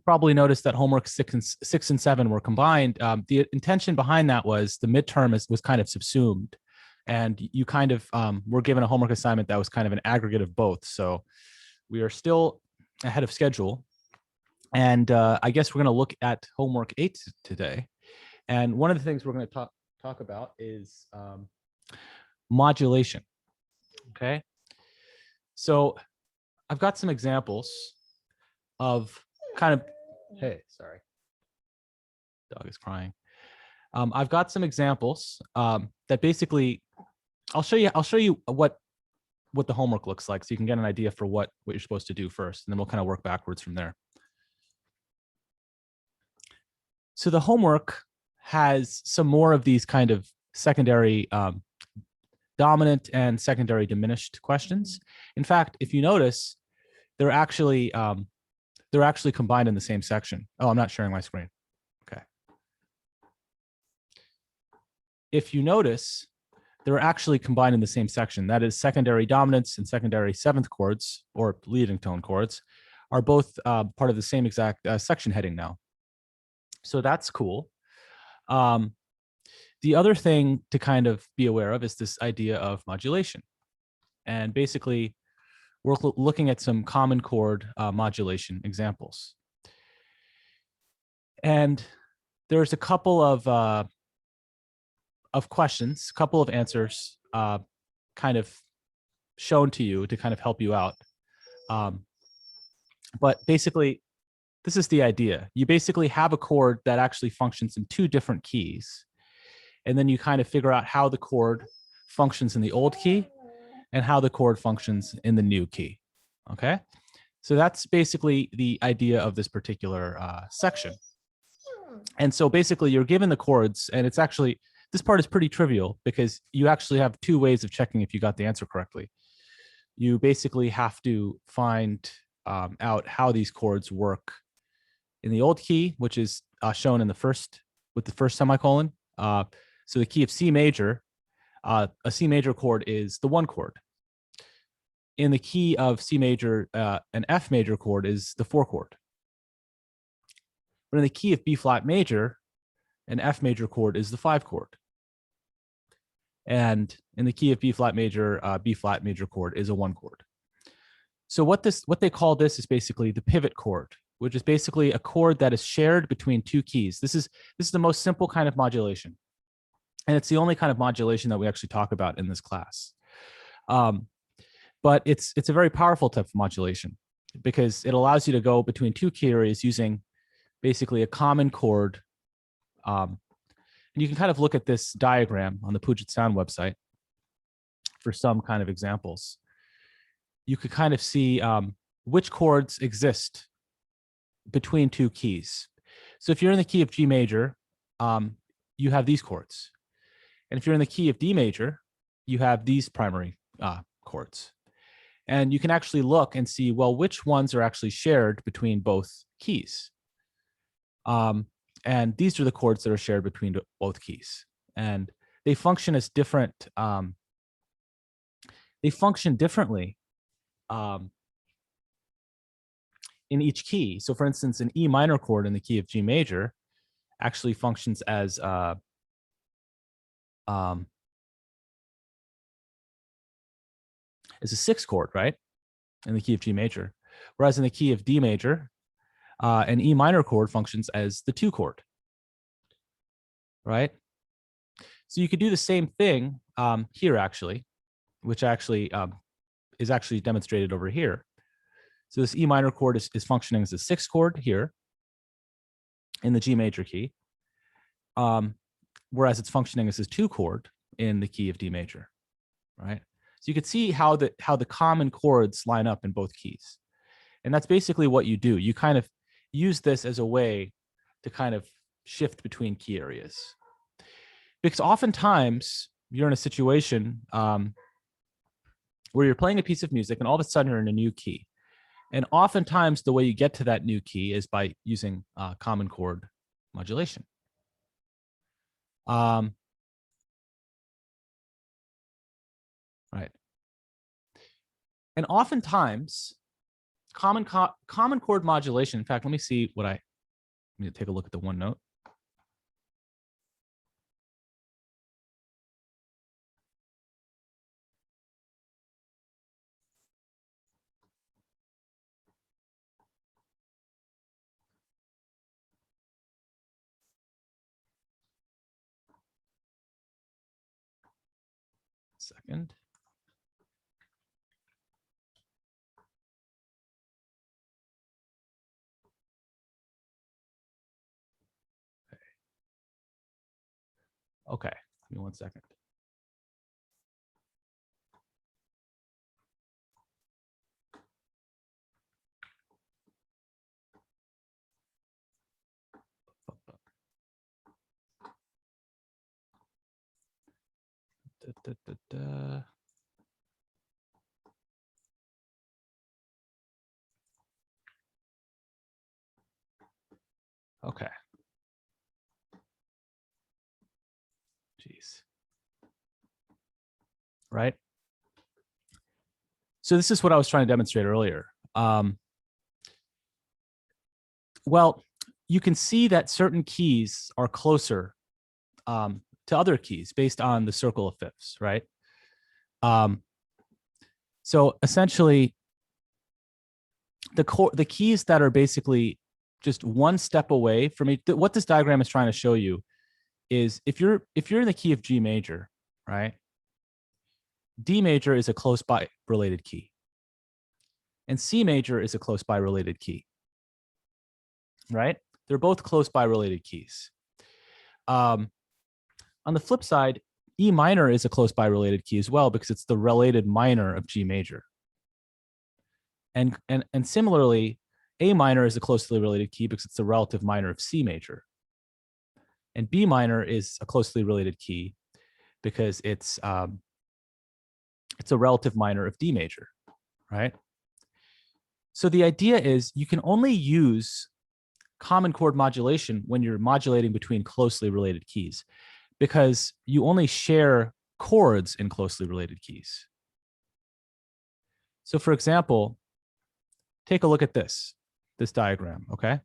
probably noticed that homework 6 and 7 were combined. The intention behind that was the midterm was kind of subsumed, and you kind of were given a homework assignment that was kind of an aggregate of both. So we are still ahead of schedule. And I guess we're going to look at homework 8 today. And one of the things we're going to talk about is modulation. Okay. So I've got some examples of kind of, hey, sorry, dog is crying. I've got some examples that basically, I'll show you what the homework looks like, so you can get an idea for what you're supposed to do first, and then we'll kind of work backwards from there. So the homework has some more of these kind of secondary dominant and secondary diminished questions. In fact, if you notice, they're actually combined in the same section. Oh, I'm not sharing my screen. Okay. If you notice, they're actually combined in the same section. That is, secondary dominants and secondary seventh chords, or leading tone chords, are both part of the same exact section heading now. So that's cool. The other thing to kind of be aware of is this idea of modulation. And basically, we're looking at some common chord modulation examples. And there's a couple of questions, a couple of answers kind of shown to you to kind of help you out. But basically, this is the idea. You basically have a chord that actually functions in two different keys. And then you kind of figure out how the chord functions in the old key and how the chord functions in the new key. Okay? So that's basically the idea of this particular section. And so basically you're given the chords, and it's actually, this part is pretty trivial because you actually have two ways of checking if you got the answer correctly. You basically have to find out how these chords work in the old key, which is shown in the first, with the first semicolon. So the key of C major, a C major chord is the 1 chord. In the key of C major, an F major chord is the 4 chord. But in the key of B flat major, an F major chord is the 5 chord. And in the key of B flat major chord is a 1 chord. So what they call this is basically the pivot chord, which is basically a chord that is shared between two keys. This is the most simple kind of modulation. And it's the only kind of modulation that we actually talk about in this class. But it's a very powerful type of modulation because it allows you to go between two key areas using basically a common chord. And you can kind of look at this diagram on the Puget Sound website for some kind of examples. You could kind of see which chords exist between two keys. So if you're in the key of G major, you have these chords. And if you're in the key of D major, you have these primary chords. And you can actually look and see, well, which ones are actually shared between both keys. And these are the chords that are shared between both keys. And they function as different, they function differently in each key. So for instance, an E minor chord in the key of G major actually functions as a 6 chord, right? In the key of G major. Whereas in the key of D major, an E minor chord functions as the 2 chord, right? So you could do the same thing here actually, which actually is actually demonstrated over here. So this E minor chord is functioning as a 6 chord here in the G major key, whereas it's functioning as a 2 chord in the key of D major, right? So you could see how the common chords line up in both keys. And that's basically what you do. You kind of use this as a way to kind of shift between key areas. Because oftentimes you're in a situation where you're playing a piece of music and all of a sudden you're in a new key. And oftentimes the way you get to that new key is by using common chord modulation. Right. And oftentimes common chord modulation. In fact, let me see what let me take a look at the one note. Second. Okay, give me 1 second. Da, da, da, da. Okay. Jeez. Right. So this is what I was trying to demonstrate earlier. Well, you can see that certain keys are closer to other keys based on the circle of fifths, right? So essentially, the keys that are basically just one step away from each. What this diagram is trying to show you is if you're in the key of G major, right? D major is a close by related key, and C major is a close by related key, right? They're both close by related keys. On the flip side, E minor is a close by related key as well because it's the related minor of G major. And similarly, A minor is a closely related key because it's the relative minor of C major. And B minor is a closely related key because it's a relative minor of D major, right? So the idea is you can only use common chord modulation when you're modulating between closely related keys because you only share chords in closely related keys. So for example, take a look at this diagram, okay?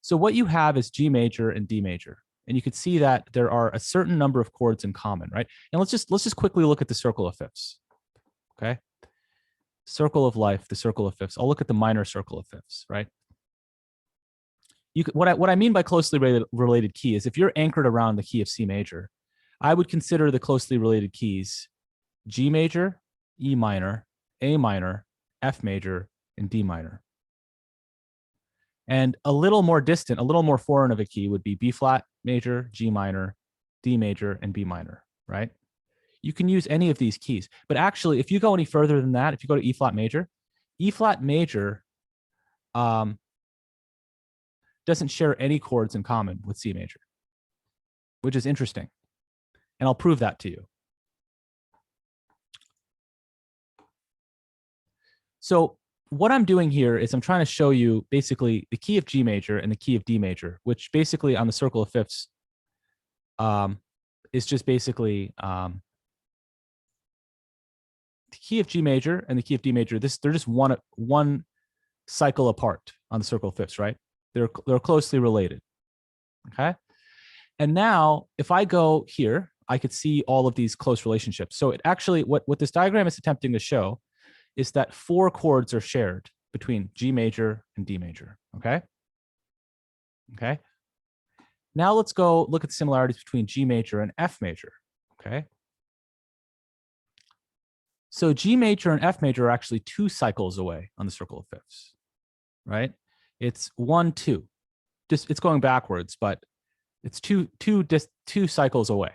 So what you have is G major and D major. And you can see that there are a certain number of chords in common, right? And let's just quickly look at the circle of fifths, okay? Circle of life, the circle of fifths. I'll look at the minor circle of fifths, right? What I mean by closely related key is if you're anchored around the key of C major, I would consider the closely related keys G major, E minor, A minor, F major, and D minor. And a little more distant, a little more foreign of a key would be B flat major, G minor, D major, and B minor, right? You can use any of these keys. But actually, if you go any further than that, if you go to E flat major doesn't share any chords in common with C major, which is interesting. And I'll prove that to you. So what I'm doing here is I'm trying to show you basically the key of G major and the key of D major, which basically on the circle of fifths is just basically the key of G major and the key of D major. They're just one cycle apart on the circle of fifths, right? They're closely related, okay? And now if I go here, I could see all of these close relationships. So it actually, what this diagram is attempting to show is that 4 chords are shared between G major and D major, okay? Okay. Now let's go look at the similarities between G major and F major, okay? So G major and F major are actually 2 cycles away on the circle of fifths, right? It's 1, 2. Just it's going backwards, but it's two cycles away.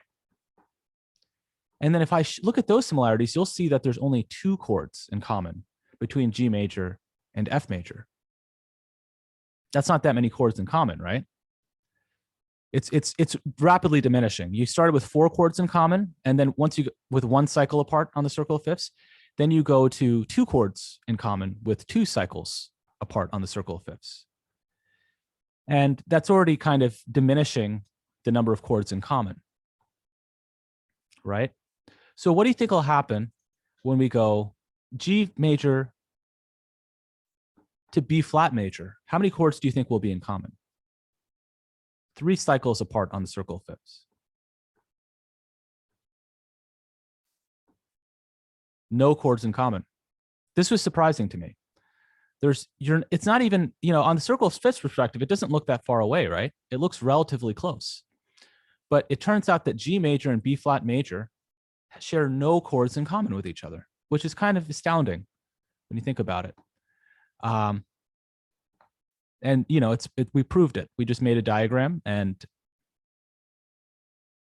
And then if I look at those similarities, you'll see that there's only 2 chords in common between G major and F major. That's not that many chords in common, right? It's rapidly diminishing. You started with 4 chords in common, and then once you with 1 cycle apart on the circle of fifths, then you go to 2 chords in common with 2 cycles apart on the circle of fifths. And that's already kind of diminishing the number of chords in common, right? So what do you think will happen when we go G major to B flat major, how many chords do you think will be in common? 3 cycles apart on the circle of fifths. No chords in common. This was surprising to me. It's not even, on the circle of fifths perspective, it doesn't look that far away, right? It looks relatively close. But it turns out that G major and B flat major share no chords in common with each other, which is kind of astounding when you think about it. And we proved it. We just made a diagram, and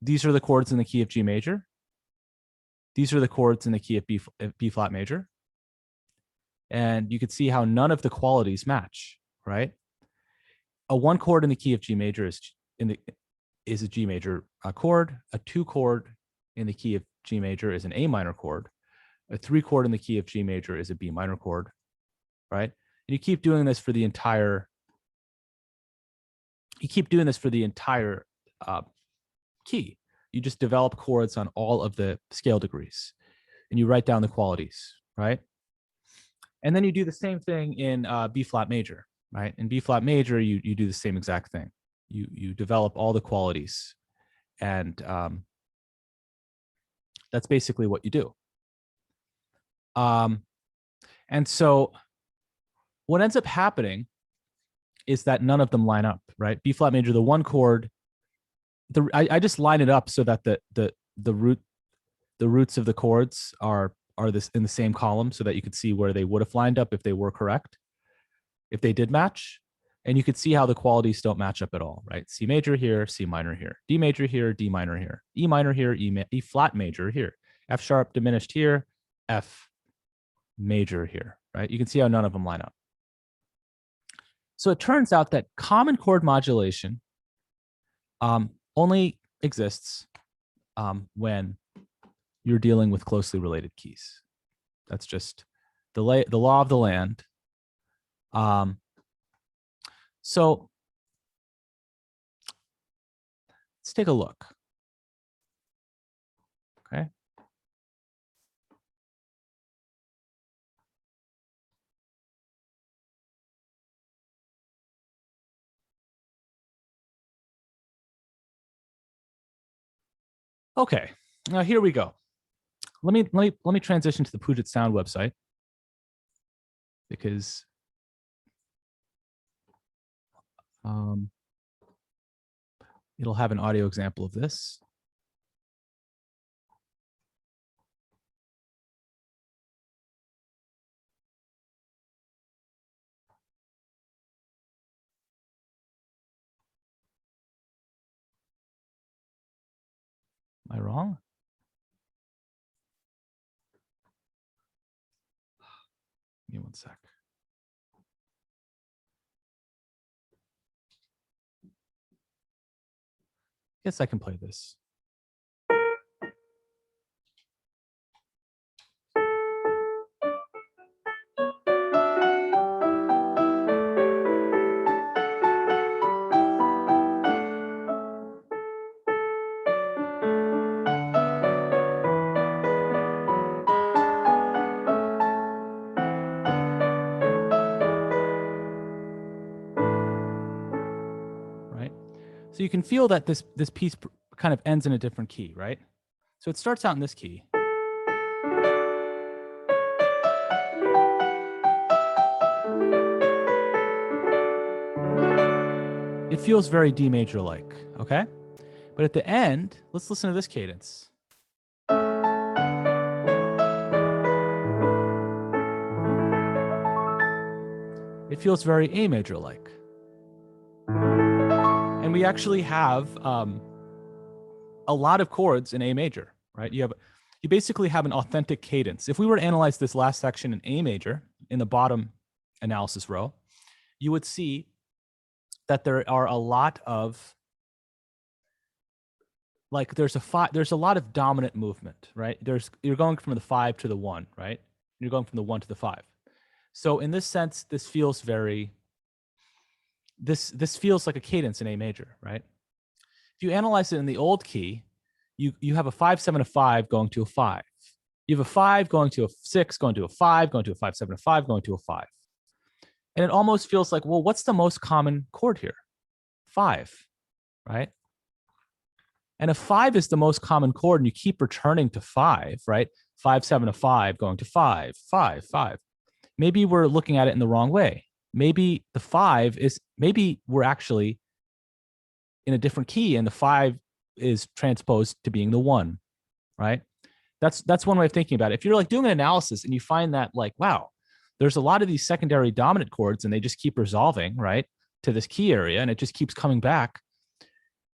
these are the chords in the key of G major. These are the chords in the key of B flat major. And you could see how none of the qualities match, right? A 1 chord in the key of G major is a G major chord. A 2 chord in the key of G major is an A minor chord. A 3 chord in the key of G major is a B minor chord, right? And you keep doing this for the entire. Key. You just develop chords on all of the scale degrees, and you write down the qualities, right? And then you do the same thing in B flat major, right? In B flat major, you do the same exact thing. You develop all the qualities, and that's basically what you do. And so what ends up happening is that none of them line up, right? B flat major, the 1 chord, I just line it up so that the roots of the chords are this in the same column, so that you could see where they would have lined up if they were correct, if they did match. And you could see how the qualities don't match up at all, right? C major here, C minor here, D major here, D minor here, E minor here, E flat major here, F sharp diminished here, F major here, right? You can see how none of them line up. So it turns out that common chord modulation only exists when you're dealing with closely related keys. That's just the law of the land. So let's take a look. Okay. Okay, now here we go. Let me transition to the Puget Sound website, because it'll have an audio example of this. Am I wrong? Give me one sec. Guess I can play this. Right? So you can feel that this piece kind of ends in a different key, right? So it starts out in this key. It feels very D major-like, okay? But at the end, let's listen to this cadence. It feels very A major-like. And we actually have a lot of chords in A major, right? You basically have an authentic cadence. If we were to analyze this last section in A major, in the bottom analysis row, you would see that there are a lot of, like, there's a lot of dominant movement, right? You're going from the 5 to the 1, right? You're going from the 1 to the 5. So in this sense, this feels very, this feels like a cadence in A major, right? If you analyze it in the old key, you have a 5, 7, a 5 going to a 5. You have a 5 going to a 6, going to a 5, going to a 5, 7, a 5, going to a 5. And it almost feels like, well, what's the most common chord here? 5, right? And if 5 is the most common chord and you keep returning to 5, right? 5, 7, a 5, going to 5, 5, 5. Maybe we're looking at it in the wrong way. Maybe the 5 is, maybe we're actually in a different key and the 5 is transposed to being the 1, right? That's one way of thinking about it. If you're like doing an analysis and you find that like, wow, there's a lot of these secondary dominant chords and they just keep resolving, right, to this key area and it just keeps coming back.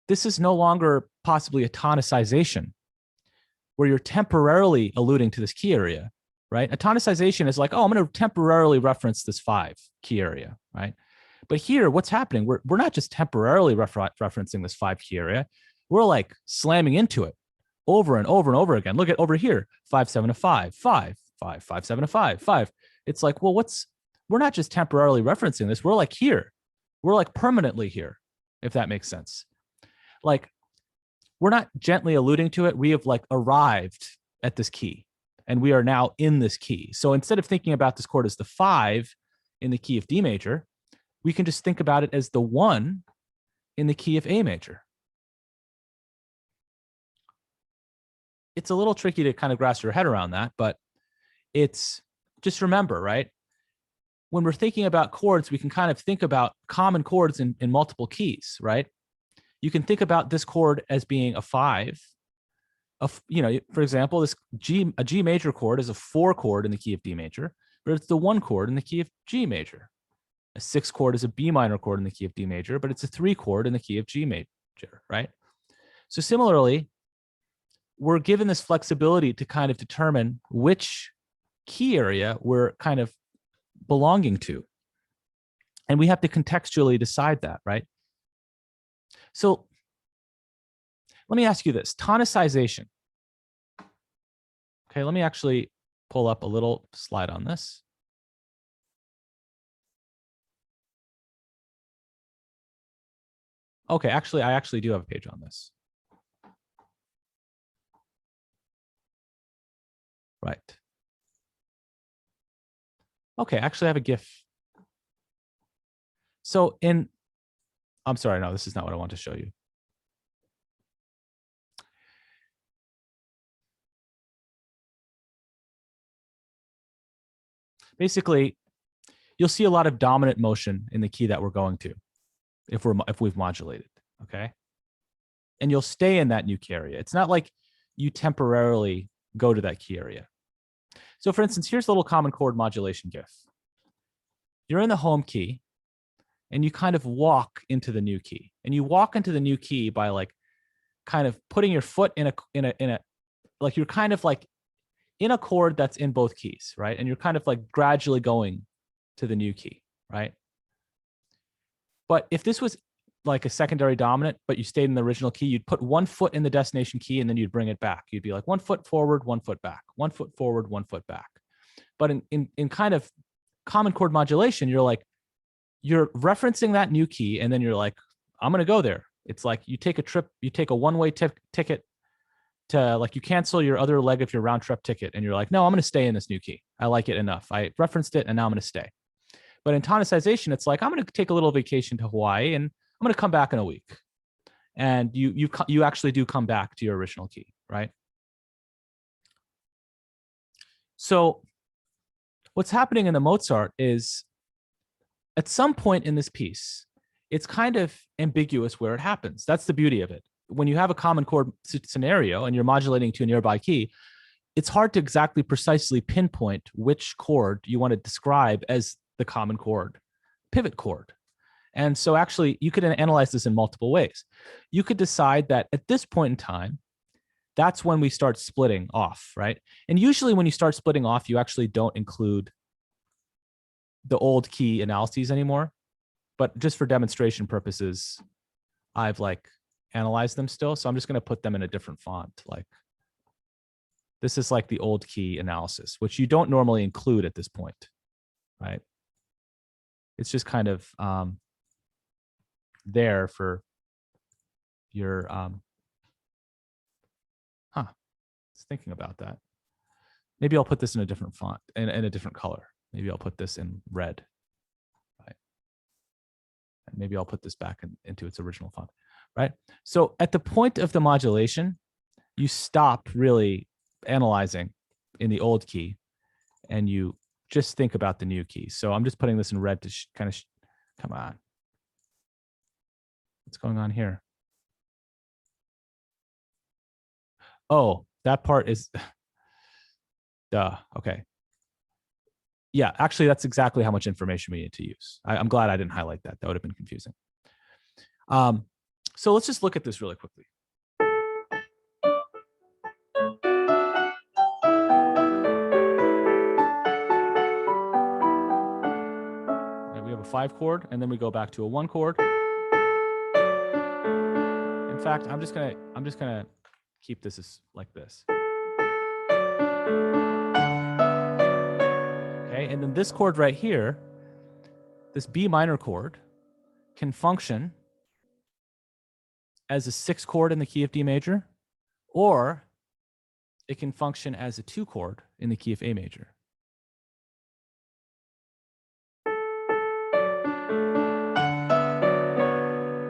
This is no longer possibly a tonicization where you're temporarily alluding to this key area, right? A tonicization is like, oh, I'm going to temporarily reference this 5 key area, right? But here, what's happening? We're not just temporarily referencing this 5 key area. We're like slamming into it over and over and over again. Look at over here, 5, 7, a 5, 5, 5, 5, 7, a 5, 5. It's like, well, we're not just temporarily referencing this. We're like here. We're like permanently here, if that makes sense. Like, we're not gently alluding to it. We have like arrived at this key and we are now in this key. So instead of thinking about this chord as the 5 in the key of D major, we can just think about it as the 1 in the key of A major. It's a little tricky to kind of grasp your head around that, but it's just remember, right? When we're thinking about chords, we can kind of think about common chords in multiple keys, right? You can think about this chord as being a 5. For example, a G major chord is a 4 chord in the key of D major, but it's the 1 chord in the key of G major. A 6 chord is a B minor chord in the key of D major, but it's a 3 chord in the key of G major, right? So similarly, we're given this flexibility to kind of determine which key area we're kind of belonging to. And we have to contextually decide that, right? So let me ask you this, tonicization. Okay, let me actually pull up a little slide on this. Okay, actually, I actually do have a page on this. Right. Okay, actually I have a GIF. So I'm sorry, no, this is not what I want to show you. Basically, you'll see a lot of dominant motion in the key that we're going to if we've modulated, okay? And you'll stay in that new key area. It's not like you temporarily go to that key area. So for instance, here's a little common chord modulation GIF. You're in the home key and you kind of walk into the new key. And you walk into the new key by like kind of putting your foot in a like you're kind of like in a chord that's in both keys, right? And you're kind of like gradually going to the new key, right? But if this was like a secondary dominant, but you stayed in the original key, you'd put 1 foot in the destination key and then you'd bring it back. You'd be like 1 foot forward, 1 foot back, 1 foot forward, 1 foot back. But in kind of common chord modulation, you're referencing that new key and then you're like, I'm going to go there. It's like you take a trip, you take a one-way ticket to like, you cancel your other leg of your round trip ticket and you're like, no, I'm going to stay in this new key. I like it enough. I referenced it and now I'm going to stay. But in tonicization, it's like, I'm going to take a little vacation to Hawaii and I'm going to come back in a week. And you actually do come back to your original key, right? So what's happening in the Mozart is at some point in this piece, it's kind of ambiguous where it happens. That's the beauty of it. When you have a common chord scenario and you're modulating to a nearby key, it's hard to exactly precisely pinpoint which chord you want to describe as the common chord, pivot chord. And so actually you could analyze this in multiple ways. You could decide that at this point in time, that's when we start splitting off, right? And usually when you start splitting off, you actually don't include the old key analyses anymore. But just for demonstration purposes, I've like analyzed them still. So I'm just going to put them in a different font. Like this is like the old key analysis, which you don't normally include at this point, right? It's just kind of there for your, just thinking about that. Maybe I'll put this in a different font, in a different color. Maybe I'll put this in red, right? And maybe I'll put this back into its original font, right? So at the point of the modulation, you stop really analyzing in the old key and you just think about the new key. So I'm just putting this in red to kind of, come on. What's going on here? Oh, that part is, duh, okay. Yeah, actually, that's exactly how much information we need to use. I'm glad I didn't highlight that. That would have been confusing. So let's just look at this really quickly. Right, we have a 5 chord, and then we go back to a 1 chord. In fact, I'm just gonna keep this as like this. Okay, and then this chord right here, this B minor chord, can function as a 6 chord in the key of D major, or it can function as a 2 chord in the key of A major.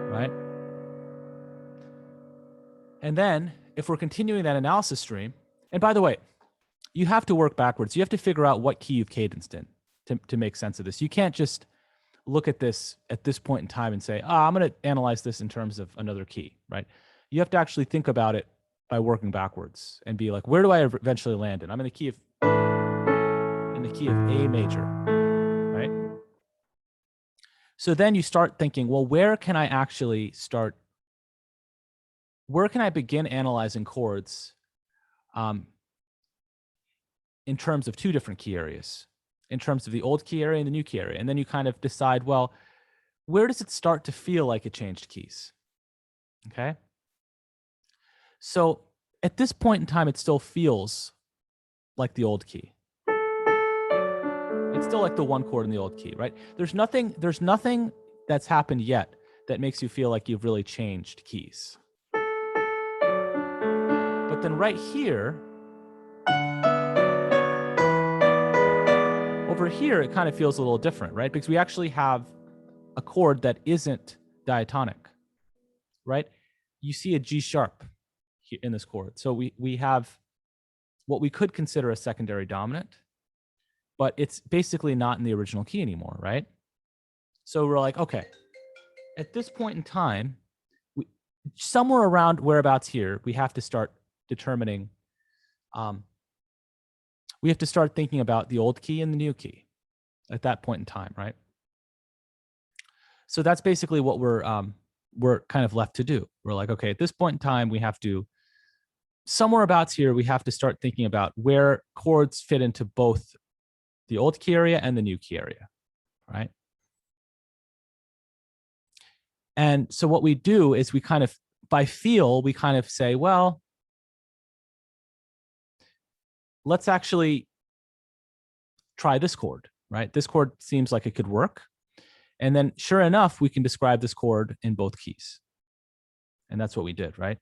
Right? And then if we're continuing that analysis stream, and by the way, you have to work backwards. You have to figure out what key you've cadenced in to make sense of this. You can't just look at this point in time and say, I'm going to analyze this in terms of another key, right? You have to actually think about it by working backwards and be like, where do I eventually land in? I'm in the key of A major, right? So then you start thinking, well, where can I begin analyzing chords in terms of 2 different key areas, in terms of the old key area and the new key area? And then you kind of decide, well, where does it start to feel like it changed keys? Okay. So at this point in time, it still feels like the old key. It's still like the 1 chord in the old key, right? There's nothing that's happened yet that makes you feel like you've really changed keys. But then right here, over here, it kind of feels a little different, right? Because we actually have a chord that isn't diatonic, right? You see a G sharp in this chord. So we have what we could consider a secondary dominant, but it's basically not in the original key anymore, right? So we're like, okay, at this point in time, somewhere around whereabouts here, we have to start determining, we have to start thinking about the old key and the new key at that point in time, right? So that's basically what we're kind of left to do. We're like, okay, at this point in time, we have to, somewhere about here, we have to start thinking about where chords fit into both the old key area and the new key area, right? And so what we do is we kind of, by feel, we kind of say, well, let's actually try this chord, right? This chord seems like it could work. And then sure enough, we can describe this chord in both keys. And that's what we did, right?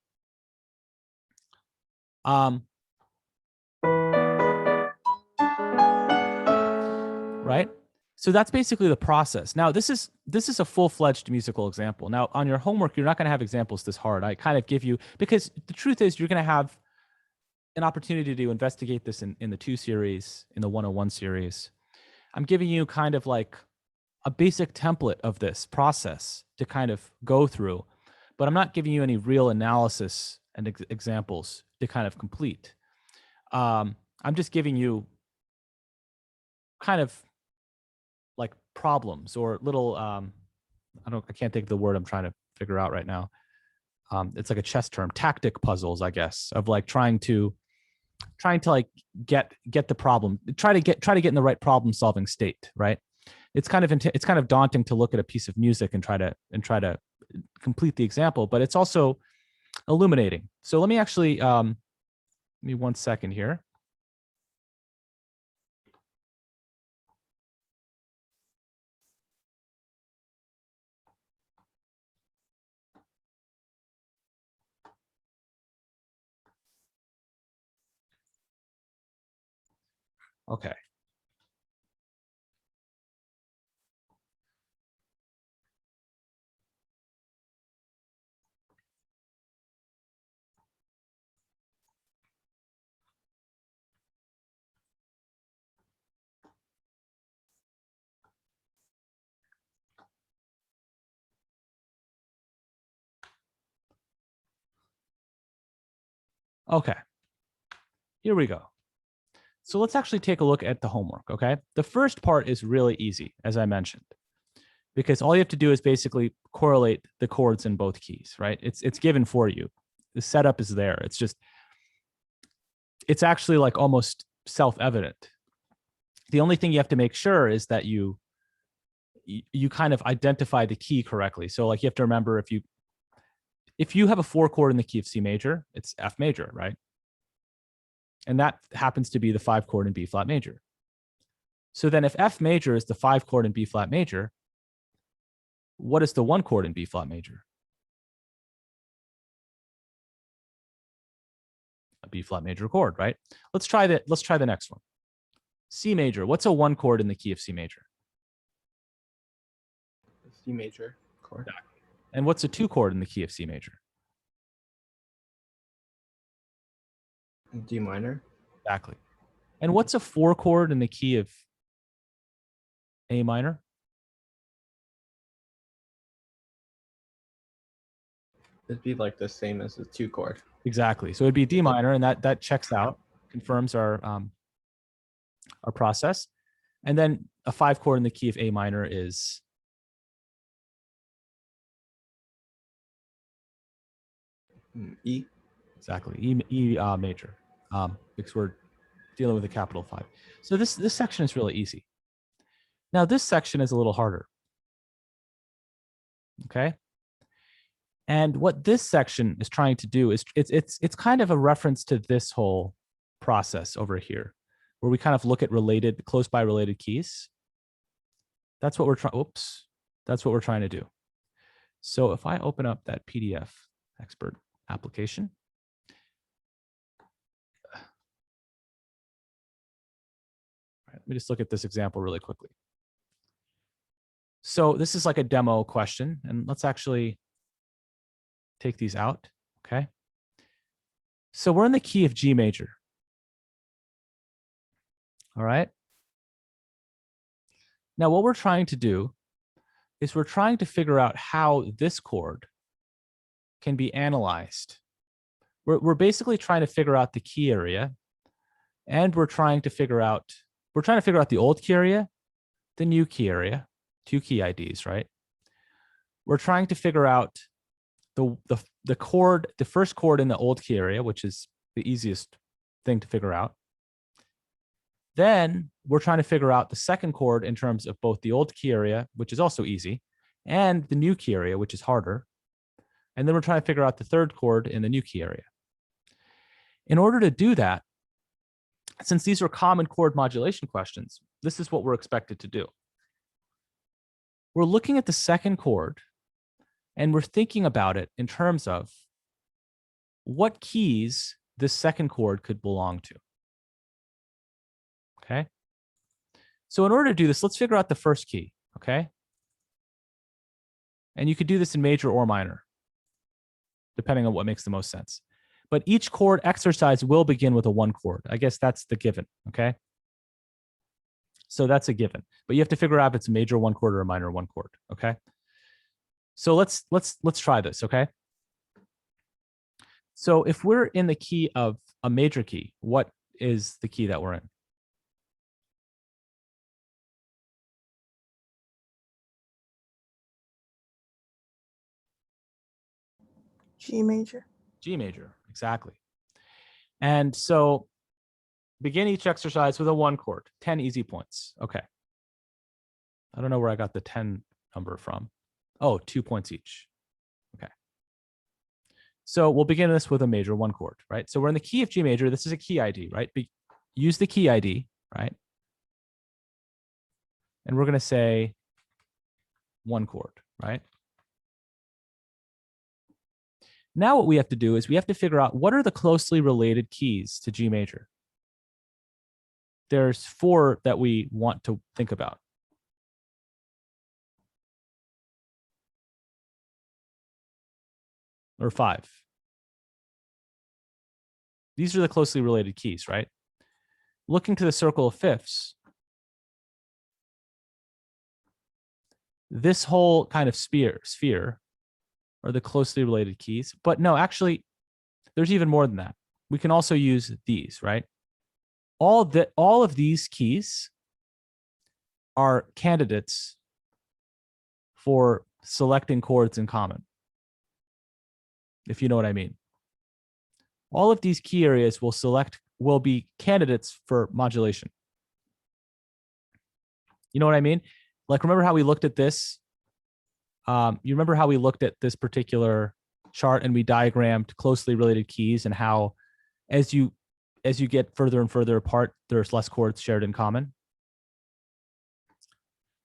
Right? So that's basically the process. Now, this is a full-fledged musical example. Now, on your homework, you're not going to have examples this hard. I kind of give you, because the truth is you're going to have an opportunity to investigate this in the 2 series, in the 101 series. I'm giving you kind of like a basic template of this process to kind of go through, but I'm not giving you any real analysis and examples to kind of complete. I'm just giving you kind of like problems or little, I can't think of the word I'm trying to figure out right now. It's like a chess term, tactic puzzles, I guess, of like trying to like get the problem, try to get in the right problem solving state, right? It's kind of daunting to look at a piece of music and try to complete the example, but it's also illuminating. So let me actually, give me 1 second here. Okay. Okay. Here we go. So let's actually take a look at the homework, okay? The first part is really easy, as I mentioned, because all you have to do is basically correlate the chords in both keys, right? It's given for you. The setup is there. It's actually like almost self-evident. The only thing you have to make sure is that you kind of identify the key correctly. So like you have to remember if you have a 4 chord in the key of C major, it's F major, right? And that happens to be the 5 chord in B flat major. So then if F major is the 5 chord in B flat major, what is the 1 chord in B flat major? A B flat major chord, right? Let's try the next one. C major. What's a 1 chord in the key of C major? C major chord. And what's a 2 chord in the key of C major? D minor. Exactly. And what's a 4 chord in the key of A minor? It'd be like the same as the 2 chord. Exactly. So it'd be D minor, and that checks out, confirms our process. And then a 5 chord in the key of A minor is E. exactly E major, because we're dealing with a capital 5. So this section is really easy. Now this section is a little harder. Okay. And what this section is trying to do is it's kind of a reference to this whole process over here, where we kind of look at close by related keys. That's what we're trying. Oops, that's what we're trying to do. So if I open up that PDF expert application, let me just look at this example really quickly. So this is like a demo question, and let's actually take these out, okay? So we're in the key of G major, all right? Now what we're trying to do is we're trying to figure out how this chord can be analyzed. We're basically trying to figure out the key area, and we're trying to figure out the old key area, the new key area, 2 key IDs, right? We're trying to figure out the chord, the first chord in the old key area, which is the easiest thing to figure out. Then we're trying to figure out the second chord in terms of both the old key area, which is also easy, and the new key area, which is harder. And then we're trying to figure out the third chord in the new key area. In order to do that, since these are common chord modulation questions, this is what we're expected to do. We're looking at the second chord, and we're thinking about it in terms of what keys this second chord could belong to. Okay? So in order to do this, let's figure out the first key, okay? And you could do this in major or minor, depending on what makes the most sense. But each chord exercise will begin with a 1 chord. I guess that's the given, okay? So that's a given. But you have to figure out if it's a major 1 chord or a minor 1 chord, okay? So let's try this, okay? So if we're in the key of a major key, what is the key that we're in? G major. G major, exactly. And so begin each exercise with a 1 chord, 10 easy points. Okay. I don't know where I got the 10 number from. Oh, 2 points each. Okay. So we'll begin this with a major 1 chord, right? So we're in the key of G major. This is a key ID, right? Use the key ID, right? And we're going to say 1 chord, right? Now what we have to do is we have to figure out what are the closely related keys to G major. there's 4 that we want to think about. Or 5. These are the closely related keys, right? Looking to the circle of fifths, this whole kind of sphere are the closely related keys. But no, actually, there's even more than that. We can also use these, right? All of these keys are candidates for selecting chords in common, if you know what I mean. All of these key areas will be candidates for modulation. You know what I mean? Like, remember how we looked at this? You remember how we looked at this particular chart and we diagrammed closely related keys and how as you get further and further apart, there's less chords shared in common.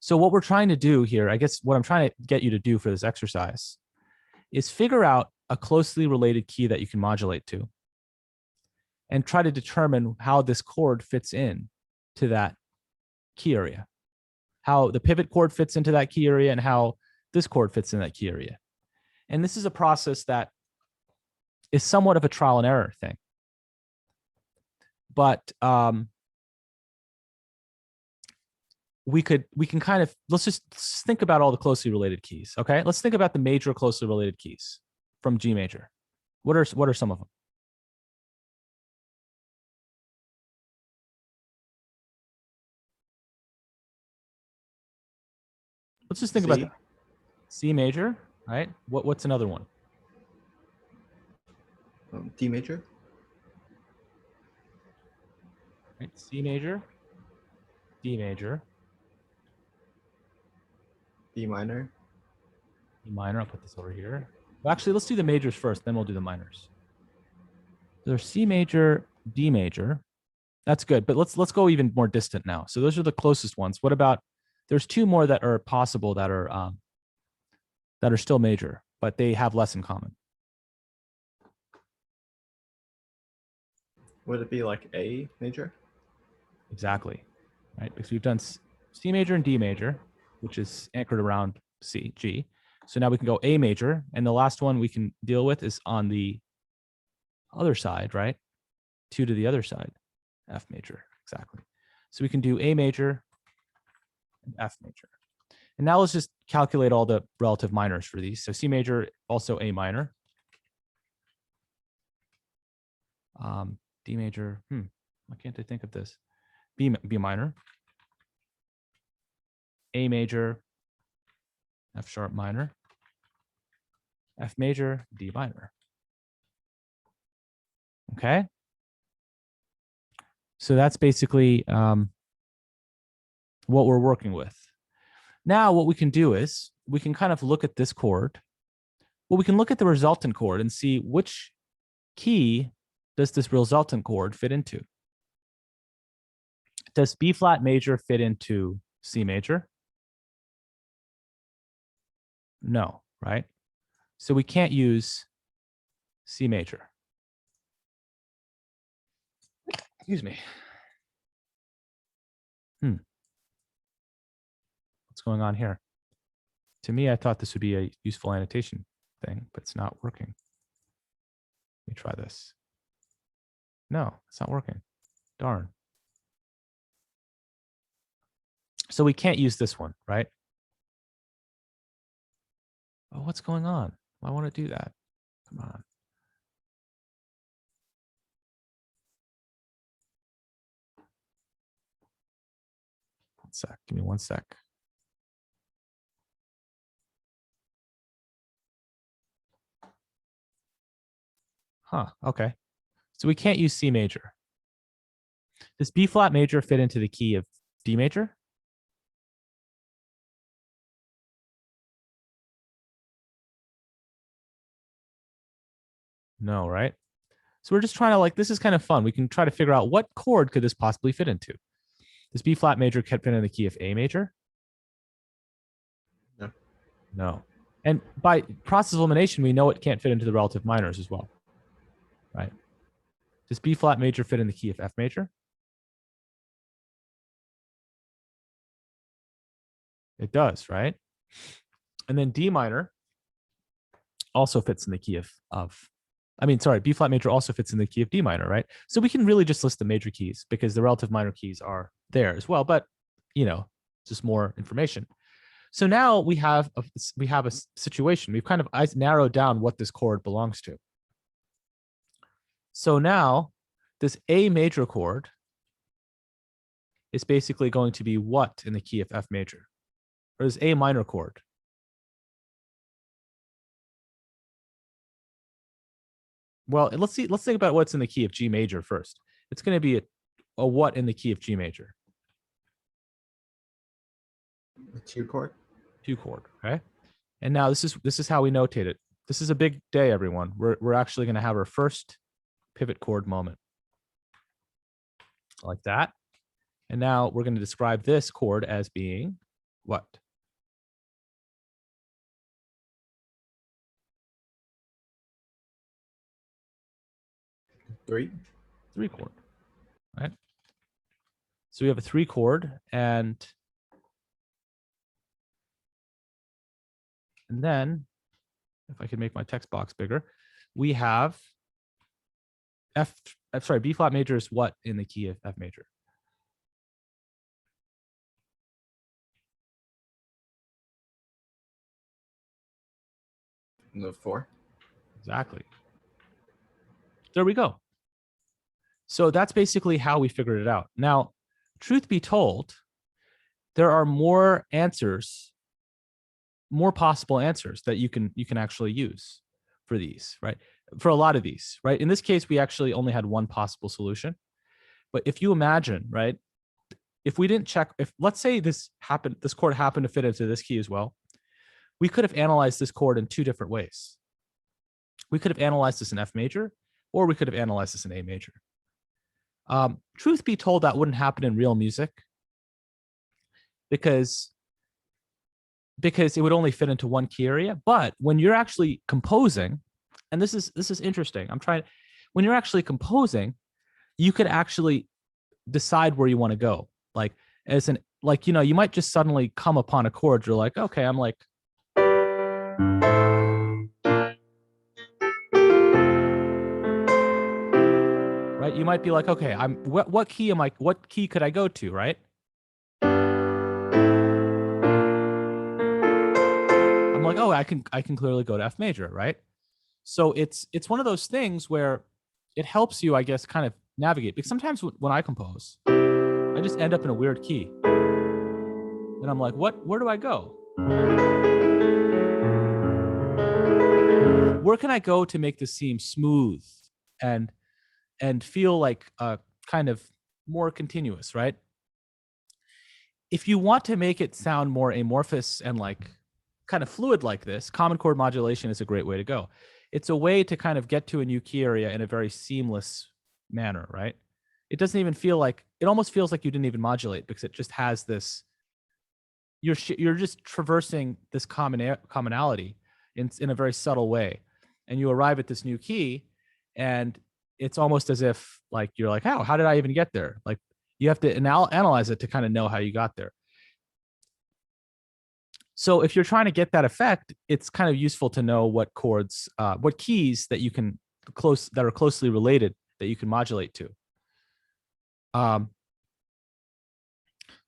So what we're trying to do here, I guess what I'm trying to get you to do for this exercise is figure out a closely related key that you can modulate to and try to determine how this chord fits in to that key area, how the pivot chord fits into that key area and how this chord fits in that key area. And this is a process that is somewhat of a trial and error thing. But we can kind of, let's think about all the closely related keys. Okay, let's think about the major closely related keys from G major. What are some of them? Let's just think about that. C major, right? What's another one? D major. Right, C major, D major, B minor. E minor. I'll put this over here. Well, actually, let's do the majors first, then we'll do the minors. There's C major, D major. That's good, but let's go even more distant now. So those are the closest ones. What about, there's 2 more that are possible that are still major, but they have less in common. Would it be like A major? Exactly, right? Because we've done C major and D major, which is anchored around G. So now we can go A major, and the last one we can deal with is on the other side, right? 2 to the other side, F major, exactly. So we can do A major and F major. And now let's just calculate all the relative minors for these. So C major, also A minor. D major, why can't I think of this? B minor. A major, F sharp minor. F major, D minor. Okay. So that's basically what we're working with. Now what we can do is we can kind of look at this chord. Well, we can look at the resultant chord and see which key does this resultant chord fit into. Does B flat major fit into C major? No, right? So we can't use C major. Excuse me. What's going on here? To me, I thought this would be a useful annotation thing, but it's not working. Let me try this. No, it's not working. Darn. So we can't use this one, right? Oh, what's going on? I want to do that. Come on. One sec. Give me one sec. Huh. Okay. So we can't use C major. Does B flat major fit into the key of D major? No, right? So we're just trying to, like, this is kind of fun. We can try to figure out what chord could this possibly fit into. Does B flat major fit in the key of A major? No. No. And by process of elimination, we know it can't fit into the relative minors as well, right? Does B flat major fit in the key of F major? It does, right? And then D minor also fits in the key B flat major also fits in the key of D minor, right? So we can really just list the major keys because the relative minor keys are there as well, but just more information. So now we have a situation. We've kind of narrowed down what this chord belongs to. So now this A major chord is basically going to be what in the key of F major? Or is A minor chord? Well, let's think about what's in the key of G major first. It's going to be a what in the key of G major? A 2 chord. 2 chord, okay? And now this is how we notate it. This is a big day, everyone. We're actually going to have our first pivot chord moment. Like that. And now we're going to describe this chord as being what? Three. 3 chord, right? So we have a 3 chord, and then if I can make my text box bigger, we have B flat major is what in the key of F major? Note 4. Exactly. There we go. So that's basically how we figured it out. Now, truth be told, there are more answers, more possible answers that you can actually use for these, right? For a lot of these, right? In this case, we actually only had one possible solution. But if you imagine, right, if we didn't check, if let's say this chord happened to fit into this key as well, we could have analyzed this chord in 2 different ways. We could have analyzed this in F major, or we could have analyzed this in A major. Truth be told, that wouldn't happen in real music because it would only fit into one key area. But when you're actually composing, and this is interesting, when you're actually composing, you could actually decide where you want to go. Like you might just suddenly come upon a chord. You're like, okay, I'm like, right? You might be like, okay, what key could I go to, right? I'm like, oh, I can clearly go to F major, right? So it's one of those things where it helps you, I guess, kind of navigate. Because sometimes when I compose, I just end up in a weird key. And I'm like, where do I go? Where can I go to make this seem smooth and feel like kind of more continuous, right? If you want to make it sound more amorphous and like kind of fluid like this, common chord modulation is a great way to go. It's a way to kind of get to a new key area in a very seamless manner, right? It doesn't even feel like, it almost feels like you didn't even modulate because it just has this, you're just traversing this commonality in a very subtle way. And you arrive at this new key and it's almost as if like, you're like, how did I even get there? Like you have to analyze it to kind of know how you got there. So if you're trying to get that effect, it's kind of useful to know what chords, what keys that you can that are closely related that you can modulate to.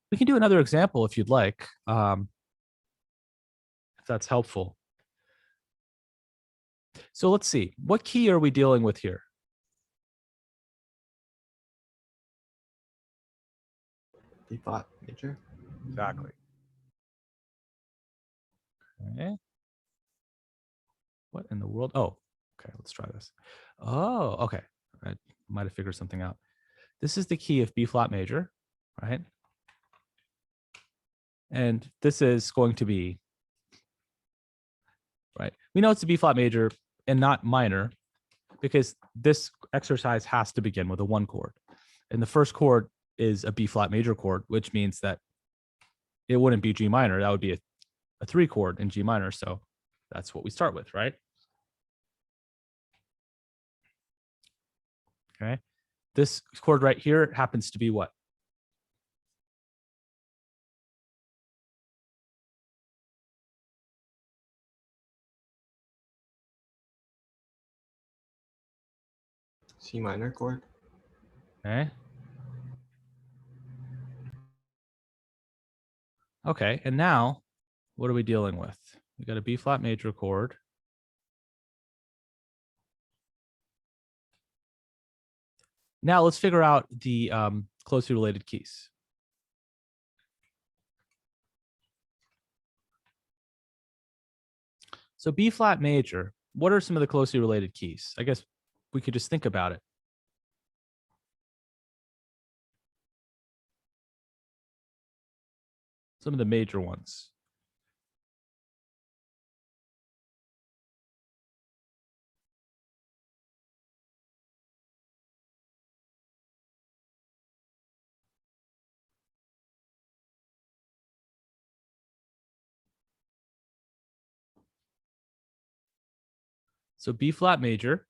We can do another example if you'd like, if that's helpful. So let's see, what key are we dealing with here? B flat major. Exactly. Okay. What in the world? Oh, okay, let's try this. Oh, okay. I might have figured something out. This is the key of B flat major, right? And this is going to be, right? We know it's a B flat major and not minor because this exercise has to begin with a 1 chord. And the first chord is a B flat major chord, which means that it wouldn't be G minor. That would be a 3 chord in G minor. So that's what we start with, right? Okay. This chord right here happens to be what? C minor chord. Okay. Okay, and now what are we dealing with? We got a B flat major chord. Now let's figure out the closely related keys. So B flat major, what are some of the closely related keys? I guess we could just think about it. Some of the major ones. So B flat major,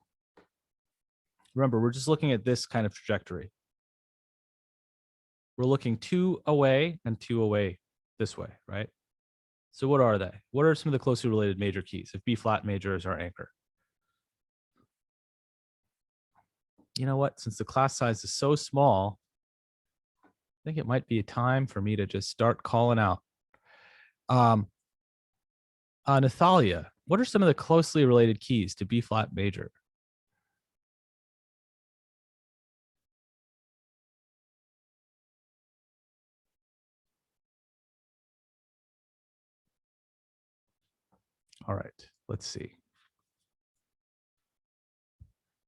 remember, we're just looking at this kind of trajectory. We're looking 2 away and 2 away this way, right? So what are they? What are some of the closely related major keys if B flat major is our anchor? You know what? Since the class size is so small, I think it might be time for me to just start calling out. Nathalia, what are some of the closely related keys to B flat major? All right, let's see.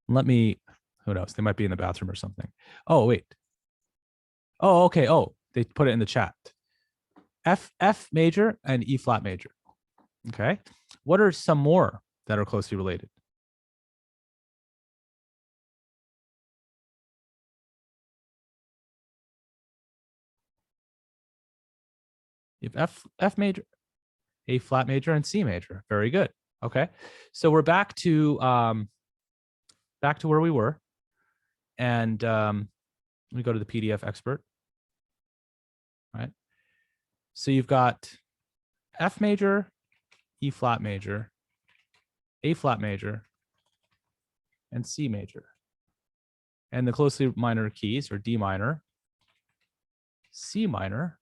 Let me, who knows? They might be in the bathroom or something. Oh, wait. Oh, okay. Oh, they put it in the chat. F major and E flat major. Okay. What are some more that are closely related? You have F major, A flat major, and C major. Very good. Okay. So we're back to where we were. And let me go to the PDF expert. All right. So you've got F major, E flat major, A flat major, and C major. And the closely minor keys are D minor, C minor,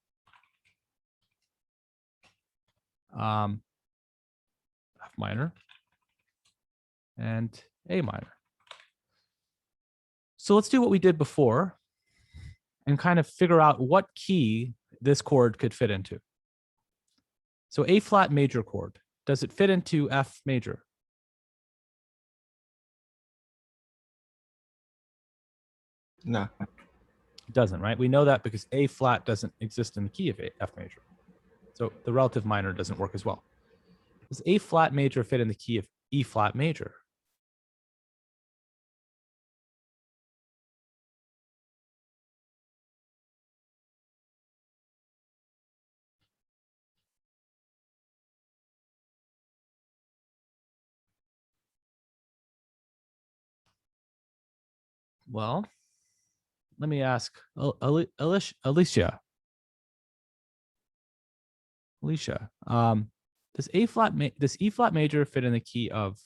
F minor, and A minor. So let's do what we did before and kind of figure out what key this chord could fit into. So A flat major chord, does it fit into F major? No. It doesn't, right? We know that because A flat doesn't exist in the key of F major. So the relative minor doesn't work as well. Does A flat major fit in the key of E flat major? Well, let me ask Alicia. Alicia, does E flat major fit in the key of?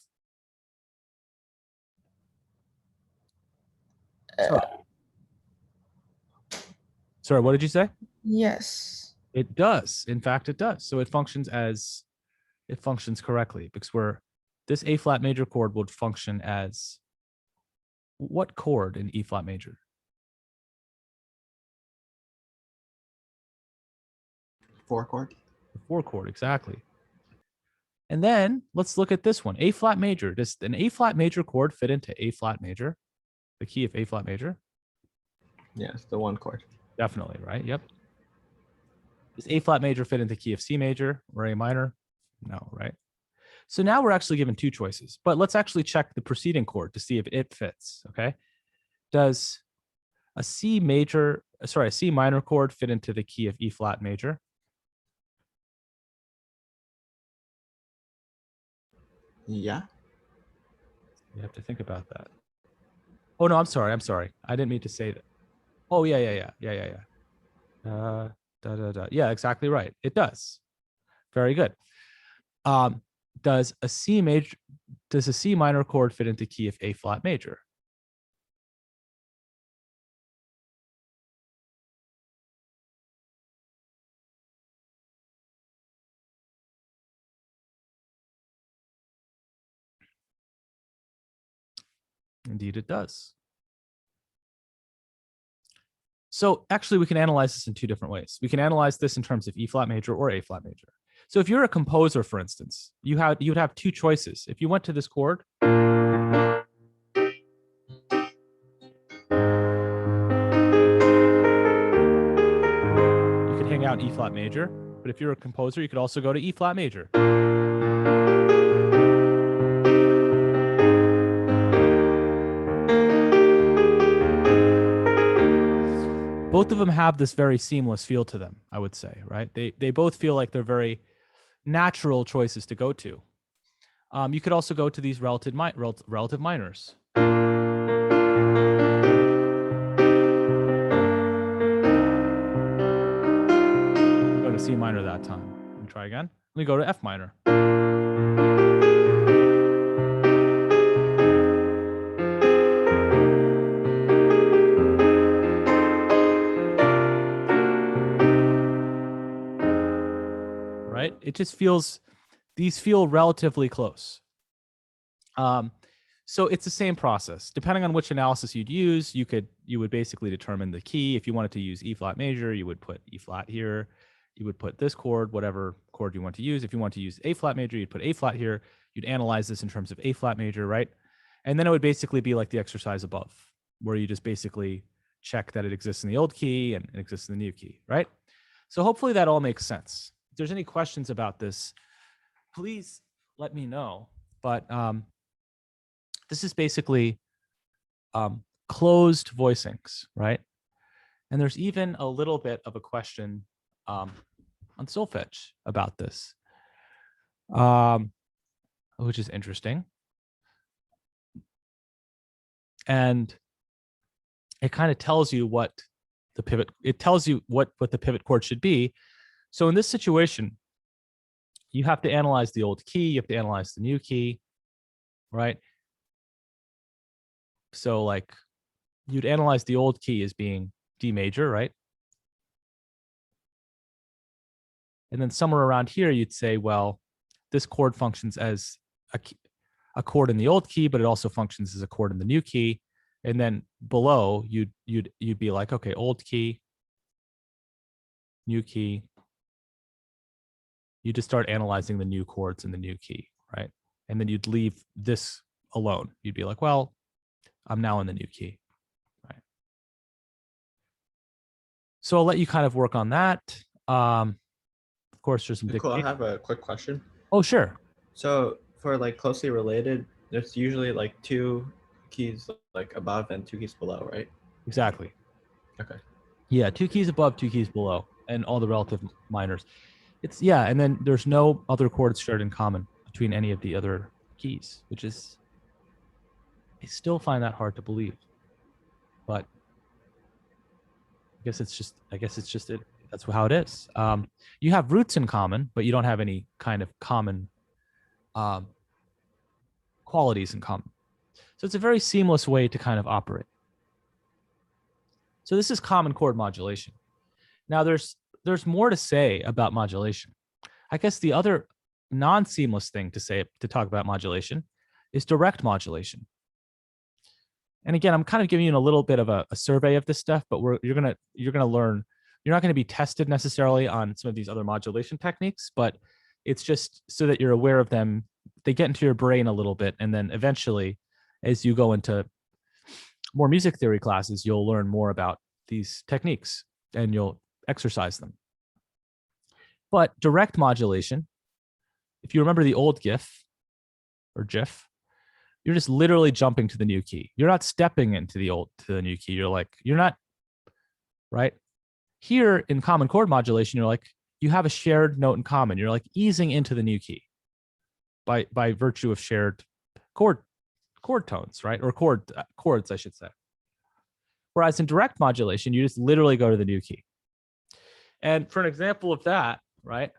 Sorry, what did you say? Yes. It does. In fact, it does. So it functions correctly because this A flat major chord would function as what chord in E flat major? 4 chord. The 4 chord, exactly. And then let's look at this one, A flat major. Does an A flat major chord fit into A flat major, the key of A flat major? Yes, the 1 chord. Definitely, right? Yep. Does A flat major fit into the key of C major or A minor? No, right? So now we're actually given 2 choices, but let's actually check the preceding chord to see if it fits, okay? Does a C minor chord fit into the key of E flat major? Yeah. You have to think about that. Oh, no, I'm sorry. I didn't mean to say that. Oh, yeah. Yeah, exactly right. It does. Very good. Does a C minor chord fit into key of A flat major? Indeed, it does. So actually, we can analyze this in two different ways. We can analyze this in terms of E flat major or A flat major. So if you're a composer, for instance, you'd have two choices. If you went to this chord, you could hang out E flat major. But if you're a composer, you could also go to E flat major. Both of them have this very seamless feel to them, I would say, right? They both feel like they're very natural choices to go to. You could also go to these relative minors. Go to C minor that time. Let me try again. Let me go to F minor. Right? It just feels, these feel relatively close. So it's the same process. Depending on which analysis you'd use, you would basically determine the key. If you wanted to use E flat major, you would put E flat here. You would put this chord, whatever chord you want to use. If you want to use A flat major, you'd put A flat here. You'd analyze this in terms of A flat major, right? And then it would basically be like the exercise above, where you just basically check that it exists in the old key and it exists in the new key, right? So hopefully that all makes sense. If there's any questions about this, please let me know. But this is basically closed voicings, right? And there's even a little bit of a question on solfege about this, which is interesting. And it kind of tells you what the pivot, it tells you what the pivot chord should be. So in this situation, you have to analyze the old key, you have to analyze the new key, right? So like you'd analyze the old key as being D major, right? And then somewhere around here, you'd say, well, this chord functions as a chord in the old key, but it also functions as a chord in the new key. And then below, you'd be like, okay, old key, new key. You just start analyzing the new chords in the new key, right? And then you'd leave this alone. You'd be like, well, I'm now in the new key, right? So I'll let you kind of work on that. Of course, there's some Cool. I have a quick question. Oh, sure. So for like closely related, there's usually like two keys like above and two keys below, right? Exactly. Okay. Yeah, two keys above, two keys below, and all the relative minors. It's, yeah, and then there's no other chords shared in common between any of the other keys, which is, I still find that hard to believe. But I guess it's just it. That's how it is. You have roots in common, but you don't have any kind of common qualities in common. So it's a very seamless way to kind of operate. So this is common chord modulation. Now there's more to say about modulation. I guess the other non-seamless thing to talk about modulation is direct modulation. And again, I'm kind of giving you a little bit of a survey of this stuff, but you're gonna learn. You're not going to be tested necessarily on some of these other modulation techniques, but it's just so that you're aware of them. They get into your brain a little bit, and then eventually, as you go into more music theory classes, you'll learn more about these techniques and you'll exercise them. But direct modulation, if you remember the old GIF or GIF, you're just literally jumping to the new key. You're not stepping into the new key. You're not, right? Here in common chord modulation, you're like, you have a shared note in common. You're like easing into the new key by virtue of shared chord tones, right? Or chords, I should say. Whereas in direct modulation, you just literally go to the new key. And for an example of that, right?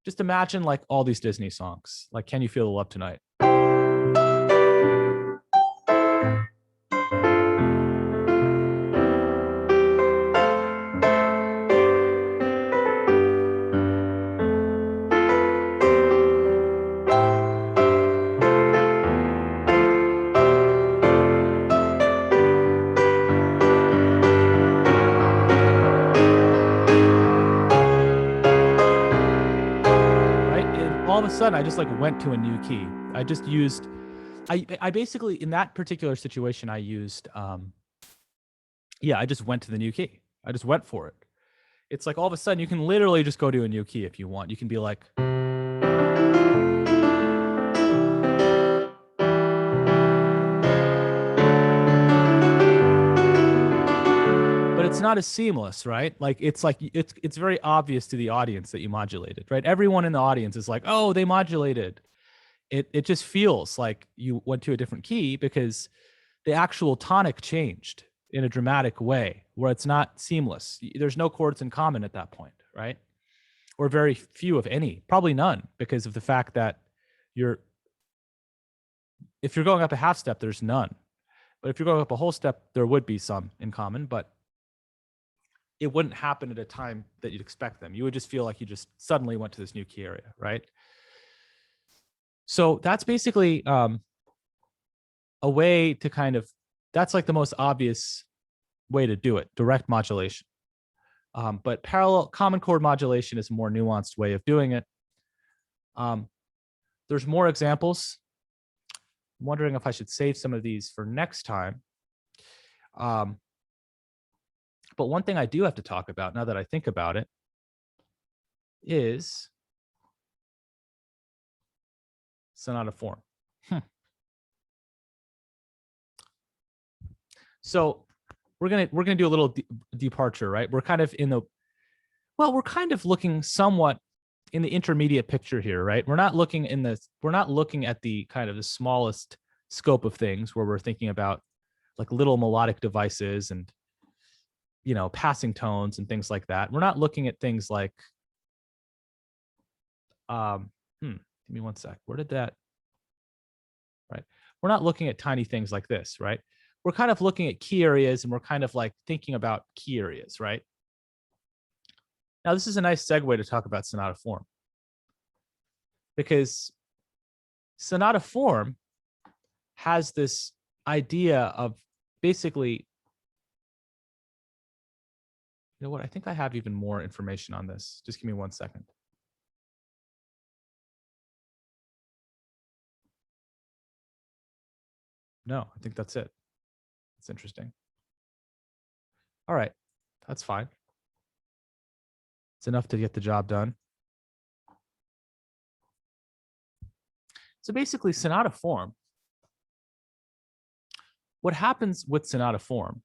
Just imagine like all these Disney songs, like Can You Feel the Love Tonight? all of a sudden I just like went to a new key. I just used, I basically, in that particular situation, I used, yeah, I just went to the new key. I just went for it. It's like all of a sudden you can literally just go to a new key if you want. You can be like, but it's not as seamless, right? Like it's very obvious to the audience that you modulated, right? Everyone in the audience is like, oh, they modulated. It just feels like you went to a different key because the actual tonic changed in a dramatic way where it's not seamless. There's no chords in common at that point, right? Or very few, if any, probably none, because of the fact that if you're going up a half step, there's none. But if you're going up a whole step, there would be some in common, but it wouldn't happen at a time that you'd expect them. You would just feel like you just suddenly went to this new key area, right? So that's basically a way to kind of, that's like the most obvious way to do it, direct modulation. But parallel common chord modulation is a more nuanced way of doing it. There's more examples. I'm wondering if I should save some of these for next time. But one thing I do have to talk about now that I think about it is sonata form. So we're gonna do a little departure, right? We're kind of we're kind of looking somewhat in the intermediate picture here, right? We're not looking at the kind of the smallest scope of things where we're thinking about like little melodic devices and, you know, passing tones and things like that. We're not looking at things like, give me one sec. Where did that, right? We're not looking at tiny things like this, right? We're kind of looking at key areas and we're kind of like thinking about key areas, right? Now, this is a nice segue to talk about sonata form, because sonata form has this idea of basically, you know what, I think I have even more information on this. Just give me 1 second. No, I think that's it. It's interesting. All right, that's fine. It's enough to get the job done. So basically, sonata form, what happens with sonata form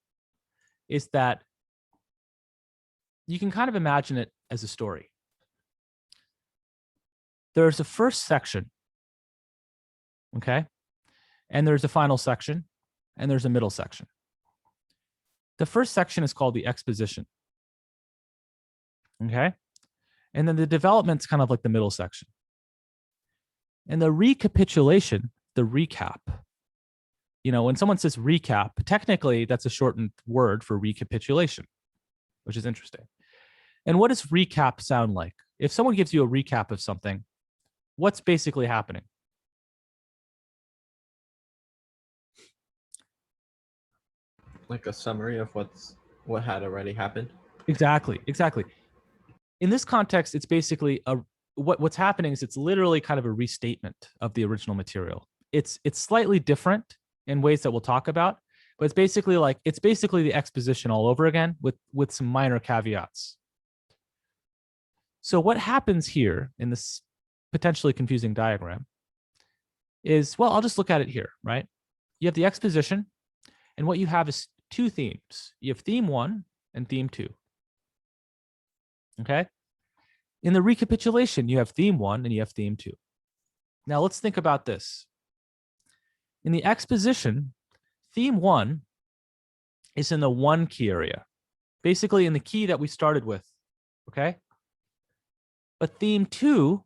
is that you can kind of imagine it as a story. There's a first section, okay? And there's a final section, and there's a middle section. The first section is called the exposition, okay? And then the development's kind of like the middle section. And the recapitulation, the recap, you know, when someone says recap, technically that's a shortened word for recapitulation, which is interesting. And what does recap sound like? If someone gives you a recap of something, what's basically happening? Like a summary of what had already happened. Exactly. In this context, it's basically what's happening is it's literally kind of a restatement of the original material. It's slightly different in ways that we'll talk about, but it's basically the exposition all over again with some minor caveats. So what happens here in this potentially confusing diagram is, well, I'll just look at it here, right? You have the exposition, and what you have is two themes. You have theme 1 and theme 2. Okay? In the recapitulation, you have theme 1 and you have theme 2. Now let's think about this. In the exposition, theme 1 is in the 1 key area, basically in the key that we started with, okay? But theme 2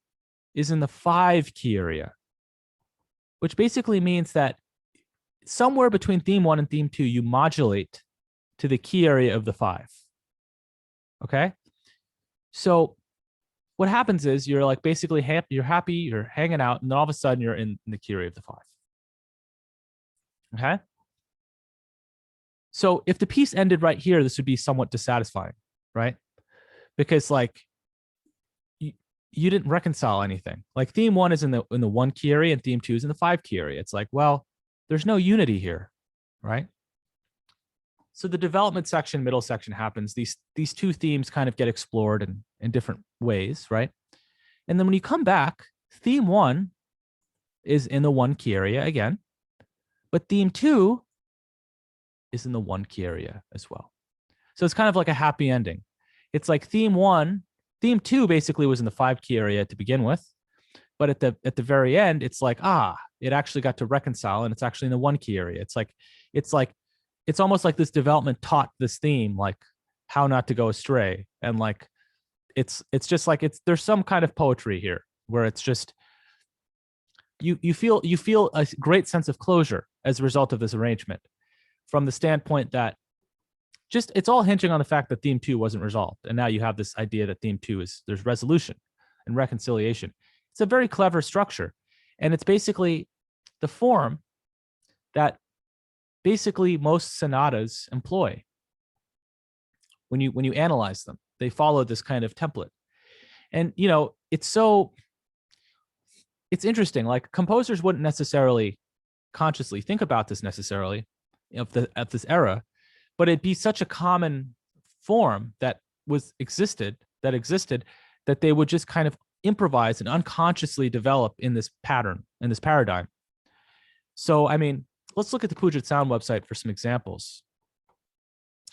is in the 5 key area, which basically means that somewhere between theme 1 and theme 2, you modulate to the key area of the 5, okay? So what happens is you're like basically you're happy, you're hanging out, and then all of a sudden you're in the key area of the 5. Okay? So if the piece ended right here, this would be somewhat dissatisfying, right? Because like you didn't reconcile anything. Like theme 1 is in the 1 key area and theme 2 is in the 5 key area. It's like, well, there's no unity here, right? So the development section, middle section happens. These two themes kind of get explored in different ways, right? And then when you come back, theme 1 is in the 1 key area again, but theme 2 is in the 1 key area as well. So it's kind of like a happy ending. It's like theme 2 basically was in the 5 key area to begin with, but at the very end, it's like, it actually got to reconcile, and it's actually in the 1 key area. It's almost like this development taught this theme like how not to go astray, and like it's just like there's some kind of poetry here where it's just you feel a great sense of closure as a result of this arrangement, from the standpoint that just it's all hinging on the fact that theme 2 wasn't resolved, and now you have this idea that theme 2 is there's resolution and reconciliation. It's a very clever structure, and it's basically the form that basically most sonatas employ. When you analyze them, they follow this kind of template, and it's interesting. Like composers wouldn't necessarily consciously think about this necessarily at this era, but it'd be such a common form that existed that they would just kind of improvise and unconsciously develop in this pattern, in this paradigm. So, I mean, let's look at the Puget Sound website for some examples.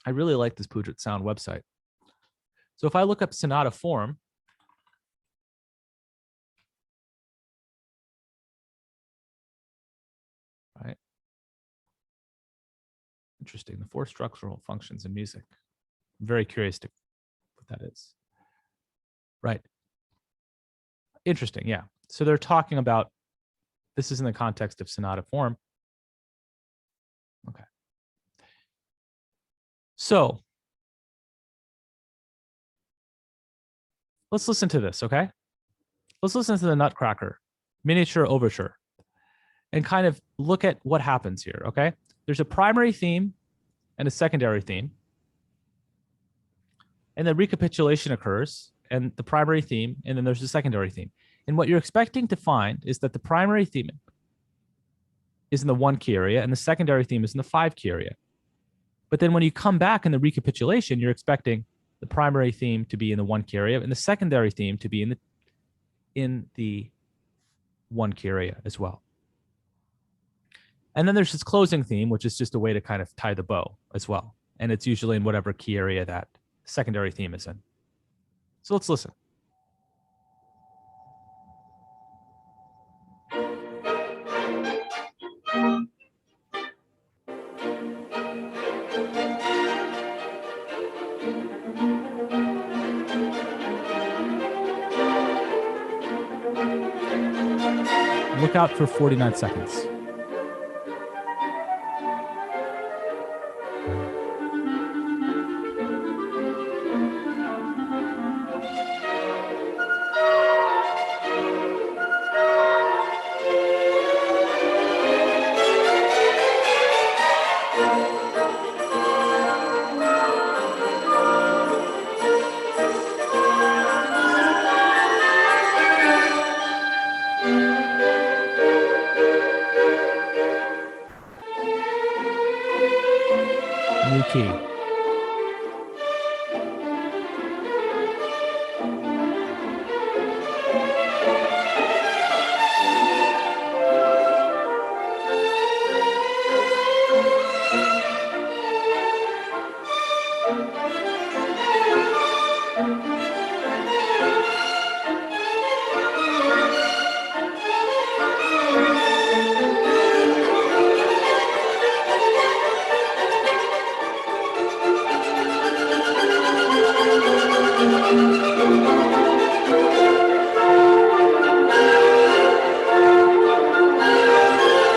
I really like this Puget Sound website. So if I look up sonata form, right? Interesting, the 4 structural functions in music. I'm very curious to what that is. Right. Interesting, yeah. So they're talking about, this is in the context of sonata form. Okay. So let's listen to this, okay? Let's listen to the Nutcracker miniature overture and kind of look at what happens here, okay? There's a primary theme and a secondary theme. And then recapitulation occurs, and the primary theme, and then there's the secondary theme. And what you're expecting to find is that the primary theme is in the 1 key area, and the secondary theme is in the 5 key area. But then when you come back in the recapitulation, you're expecting the primary theme to be in the 1 key area and the secondary theme to be in the 1 key area as well. And then there's this closing theme, which is just a way to kind of tie the bow as well. And it's usually in whatever key area that secondary theme is in. So let's listen. Look out for 49 seconds. New key.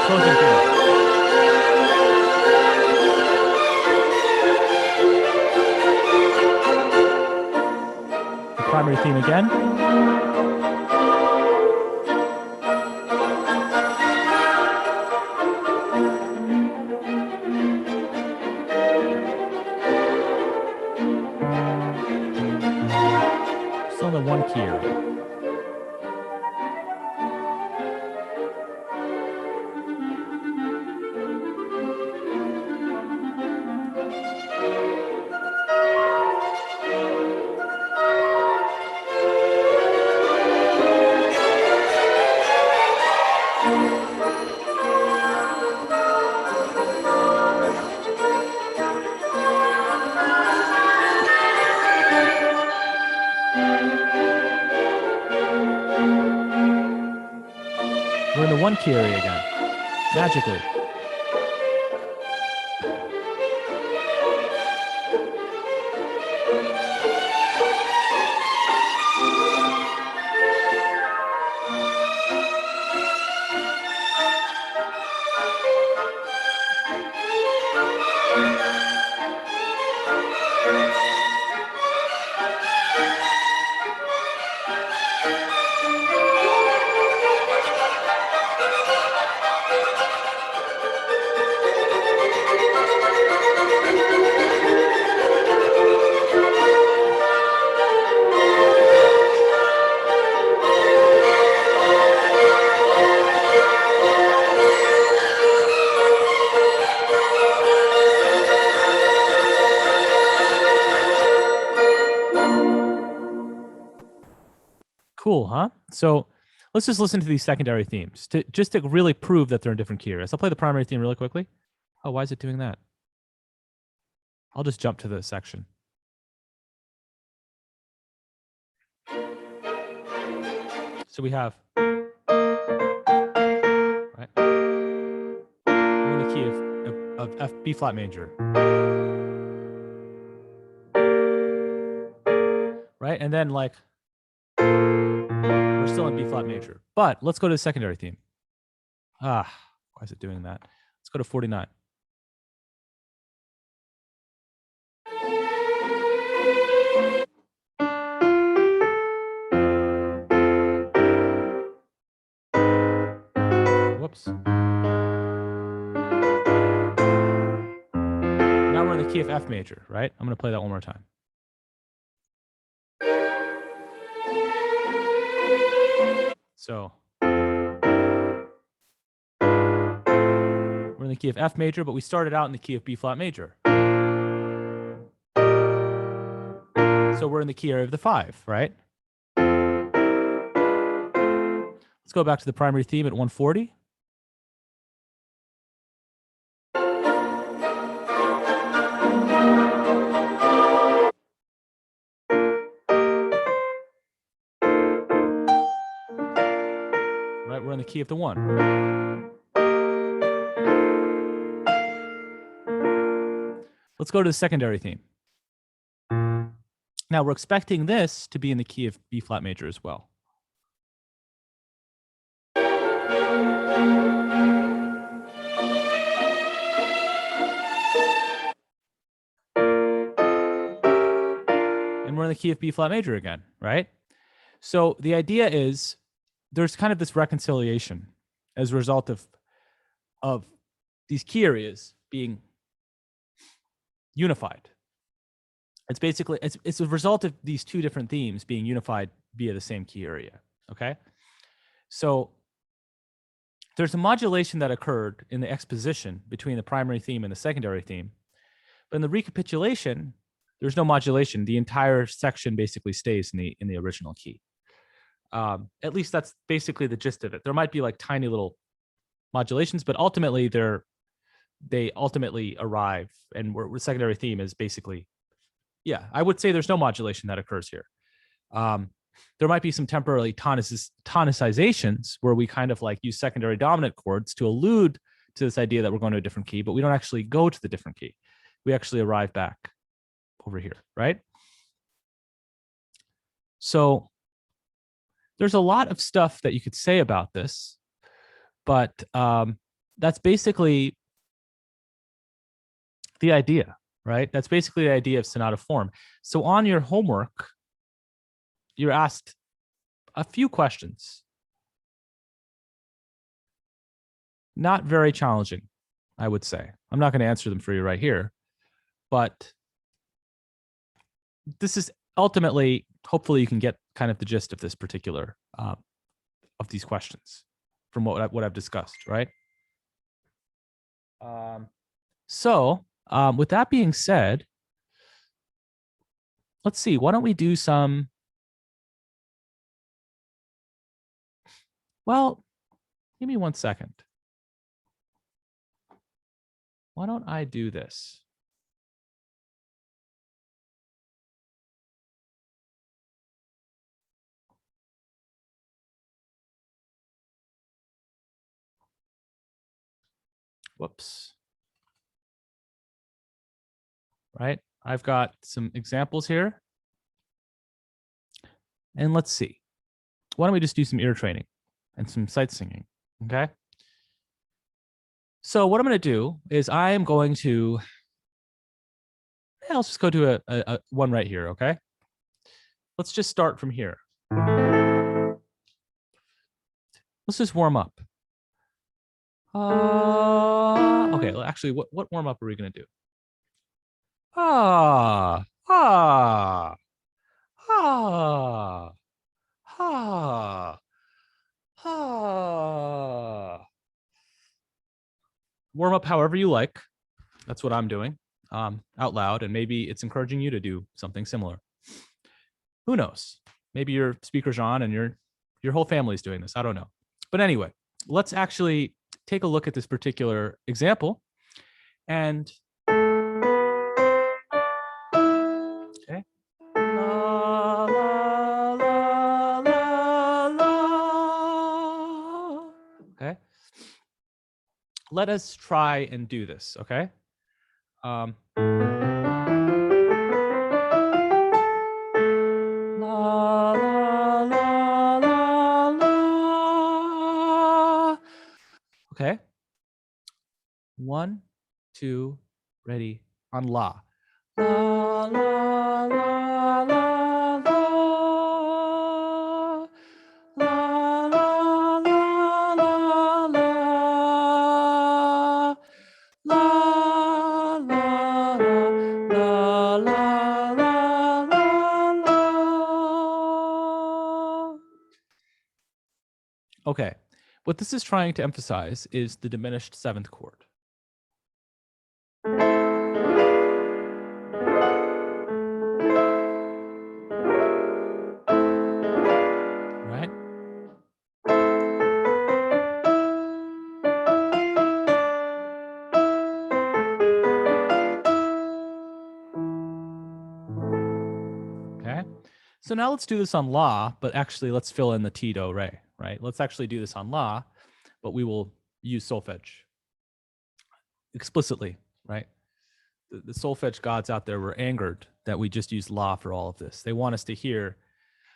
Closing theme. The primary theme again. Still in the 1 key area. We're in the 1 key area again, magically. Cool, huh? So let's just listen to these secondary themes just to really prove that they're in different key areas. I'll play the primary theme really quickly. Oh, why is it doing that? I'll just jump to the section. So we have, right? We're in the key of F, B flat major. Right? And then like, we're still in B flat major. But let's go to the secondary theme. Why is it doing that? Let's go to 49. Whoops. Now we're in the key of F major, right? I'm going to play that one more time. So we're in the key of F major, but we started out in the key of B flat major. So we're in the key area of the 5, right? Let's go back to the primary theme at 140. Right, we're in the key of the 1. Let's go to the secondary theme. Now we're expecting this to be in the key of B flat major as well. And we're in the key of B flat major again, right? So the idea is there's kind of this reconciliation as a result of these key areas being unified. It's basically, it's a result of these two different themes being unified via the same key area, okay? So there's a modulation that occurred in the exposition between the primary theme and the secondary theme. But in the recapitulation, there's no modulation. The entire section basically stays in the original key. At least that's basically the gist of it. There might be like tiny little modulations, but ultimately they ultimately arrive, and the secondary theme is basically, yeah, I would say there's no modulation that occurs here. There might be some temporary tonicizations where we kind of like use secondary dominant chords to allude to this idea that we're going to a different key, but we don't actually go to the different key. We actually arrive back over here, right? So there's a lot of stuff that you could say about this, but that's basically the idea, right? That's basically the idea of sonata form. So on your homework, you're asked a few questions. Not very challenging, I would say. I'm not going to answer them for you right here, but this is ultimately, hopefully you can get kind of the gist of this particular, of these questions from what I've discussed, right? So with that being said, let's see, why don't we do some, well, give me 1 second. Why don't I do this? Whoops. Right? I've got some examples here. And let's see. Why don't we just do some ear training and some sight singing, okay? So what I'm going to do is I am going to, let's just go to a one right here, okay? Let's just start from here. Let's just warm up. Okay, well, actually, what warm up are we going to do? Ah, ah, ah, ah, ah. Warm up however you like. That's what I'm doing out loud, and maybe it's encouraging you to do something similar. Who knows? Maybe your speaker's on and your whole family's doing this. I don't know. But anyway, let's actually take a look at this particular example. And okay. La, la, la, la, la. Okay. Let us try and do this, okay? La, la, la, la, la. Okay. 1, 2, ready, on la. La, la, la, la, la. La, la, la, la, la. La, la, la, la, la, la. Okay, what this is trying to emphasize is the diminished seventh chord. Right? Okay, so now let's do this on la, but actually let's fill in the ti, do, re, right? Let's actually do this on la, but we will use solfege explicitly, right? The solfege gods out there were angered that we just use la for all of this. They want us to hear,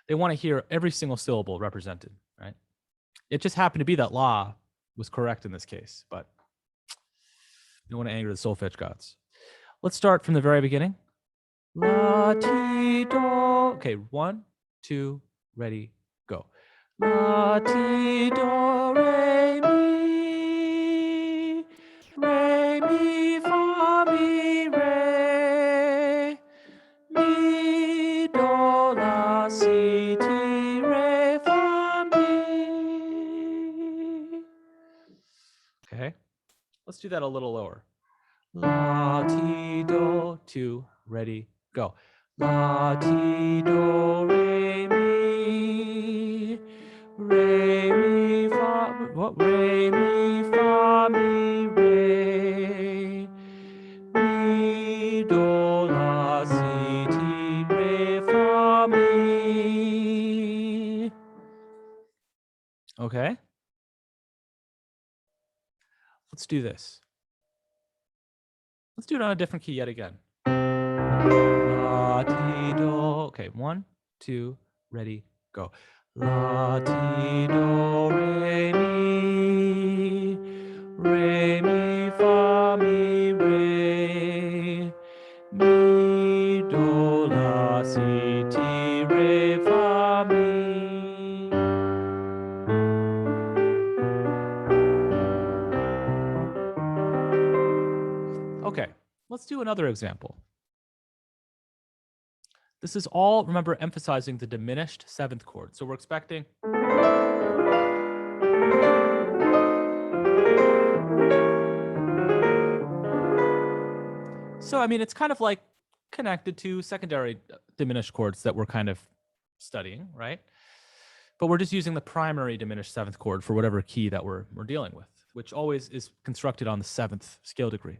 they want to hear every single syllable represented, right? It just happened to be that la was correct in this case, but they want to anger the solfege gods. Let's start from the very beginning. La, ti, do. Okay, 1, 2, ready, go. La, ti, do, re, mi. Re, mi, fa, mi, re. Mi, do, la, si, ti, re, fa, mi. Okay, let's do that a little lower. La, ti, do, 2, ready, go. La, ti, do, re, mi. Re, mi, fa, what? Re, mi, fa, mi, re. Mi, do, la, si, ti, re, fa, mi. Okay. Let's do this. Let's do it on a different key yet again. La, ti, do. Okay, 1, 2, ready, go. La, ti, do, re, mi. Re, mi, fa, mi, re. Mi, do, la, si, ti, re, fa, mi. Okay, let's do another example. This is all, remember, emphasizing the diminished seventh chord. So we're expecting. So, I mean, it's kind of like connected to secondary diminished chords that we're kind of studying, right? But we're just using the primary diminished seventh chord for whatever key that we're dealing with, which always is constructed on the seventh scale degree.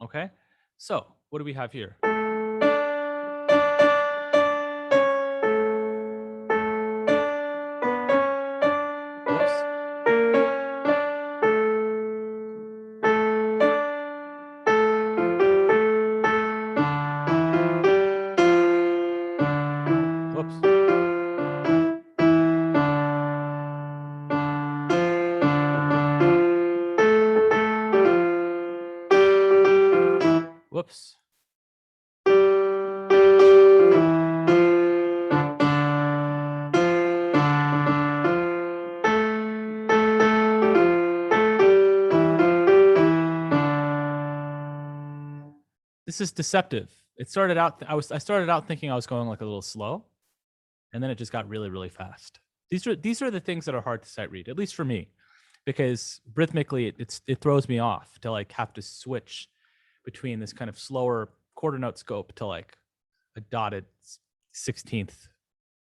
Okay, so what do we have here? Oops. This is deceptive. It started out, I started out thinking I was going like a little slow, and then it just got really, really fast. These are the things that are hard to sight read, at least for me, because rhythmically it throws me off to like have to switch between this kind of slower quarter note scope to like a dotted 16th,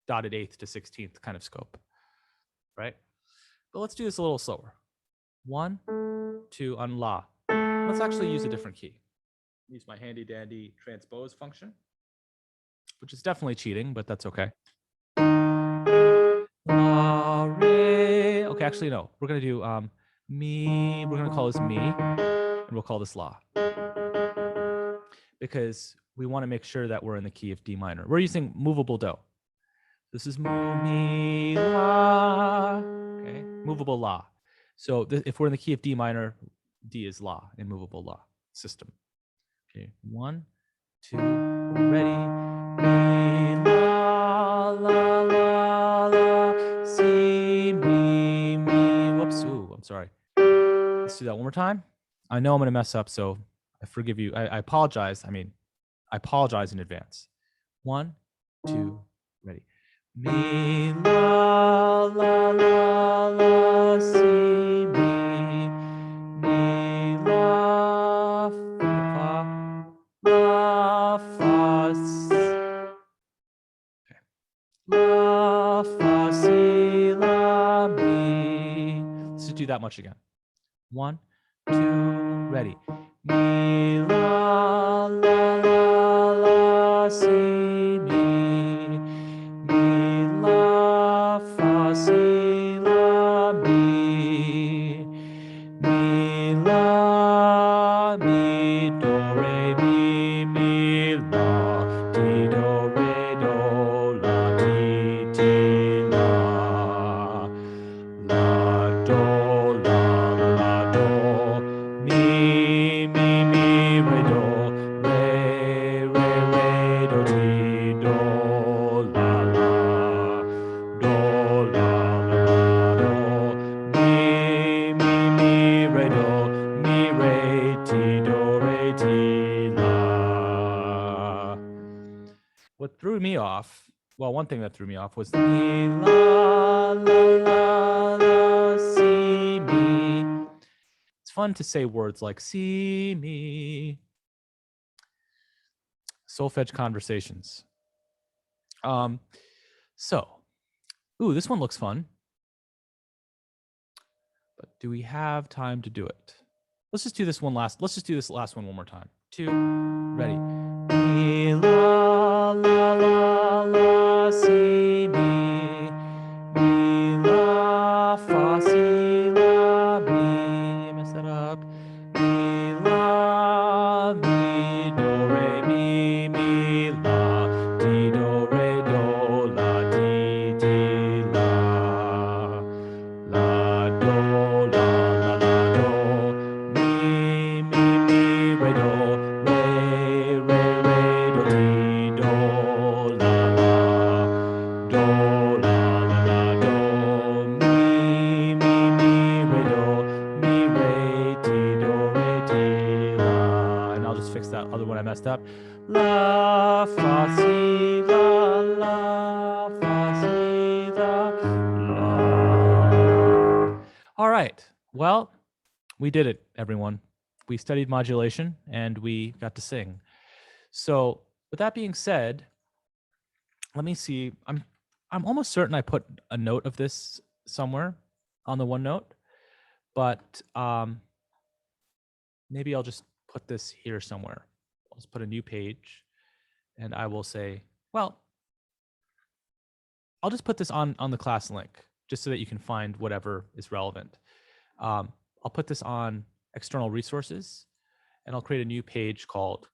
dotted 8th to 16th kind of scope, right? But let's do this a little slower. 1, 2 on La. Let's actually use a different key. Use my handy dandy transpose function, which is definitely cheating, but that's okay. La, re. Okay, actually, no. We're going to do mi. We're going to call this mi, and we'll call this La. Because we want to make sure that we're in the key of D minor. We're using movable do. This is mu, mi, la. Okay, movable La. So if we're in the key of D minor, D is La in movable La system. Okay, 1, 2, ready. Mi, la, la, la, la, si, mi, mi. Whoops, ooh, I'm sorry. Let's do that one more time. I know I'm going to mess up, so I forgive you. I apologize. I apologize in advance. 1, 2, ready. Mi, la, la, la, la, si, mi, mi, la, fa, la, fa, okay. La, fa, si, la, mi. Let's just do that much again. 1, 2, ready. Mi, la, la, la, la, si, mi, mi, la, fa, si, la, mi, mi, la, mi, do, re, mi, la, ti, do, re, do, la, ti, la, la, do, la, do, mi, re, do, re, do, ti, do, la, do, mi, re, do, mi, re, ti, la. What threw me off, well, one thing that threw me off was mi, la, la, la, si, mi. It's fun to say words like see me. Solfege conversations. So, ooh, this one looks fun. But do we have time to do it? Let's just do this last one one more time. 2, ready. Mi, la, la, la, la, si, mi, mi, la, fa, si, la, mi. Mess that up. Mi, la, mi, do, re, mi, la, ti, do, re, do, la, ti, la, la, do, la, do, mi, re, do, re, do, ti, do, la, do, do, mi, re, do, mi, re, ti, do, la. And I'll just fix that other one I messed up. La, fa, si, la, fa, si, la. All right. Well, we did it, everyone. We studied modulation and we got to sing. So with that being said, let me see. I'm almost certain I put a note of this somewhere on the OneNote, but maybe I'll just put this here somewhere. I'll just put a new page and I will say, well, I'll just put this on the class link just so that you can find whatever is relevant. I'll put this on external resources and I'll create a new page called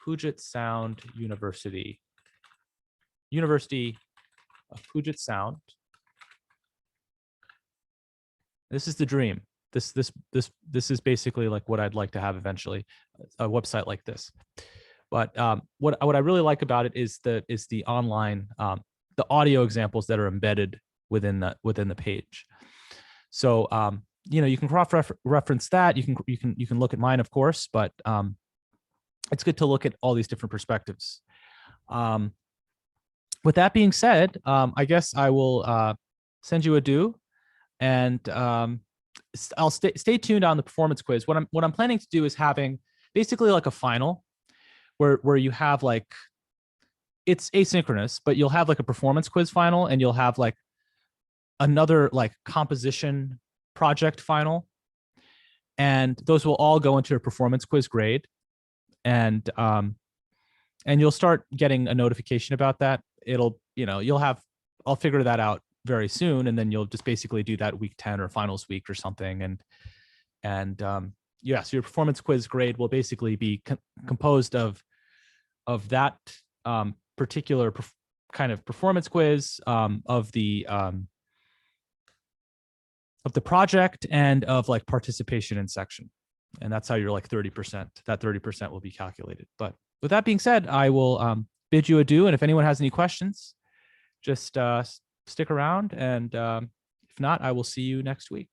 Puget Sound University of Puget Sound. This is the dream. This is basically like what I'd like to have eventually, a website like this. But what I really like about it is the online the audio examples that are embedded within the page. So you can cross reference that. You can look at mine, of course, but it's good to look at all these different perspectives. With that being said, I guess I will send you a due, and I'll stay tuned on the performance quiz. What I'm planning to do is having basically like a final where you have like, it's asynchronous, but you'll have like a performance quiz final, and you'll have like another like composition project final, and those will all go into a performance quiz grade, and you'll start getting a notification about that. It'll, I'll figure that out very soon, and then you'll just basically do that week 10 or finals week or something, and yeah, so your performance quiz grade will basically be composed of that particular kind of performance quiz, of the project, and of like participation in section. And that's how you're like 30%, that 30% will be calculated. But with that being said, I will bid you adieu. And if anyone has any questions, just stick around. And if not, I will see you next week.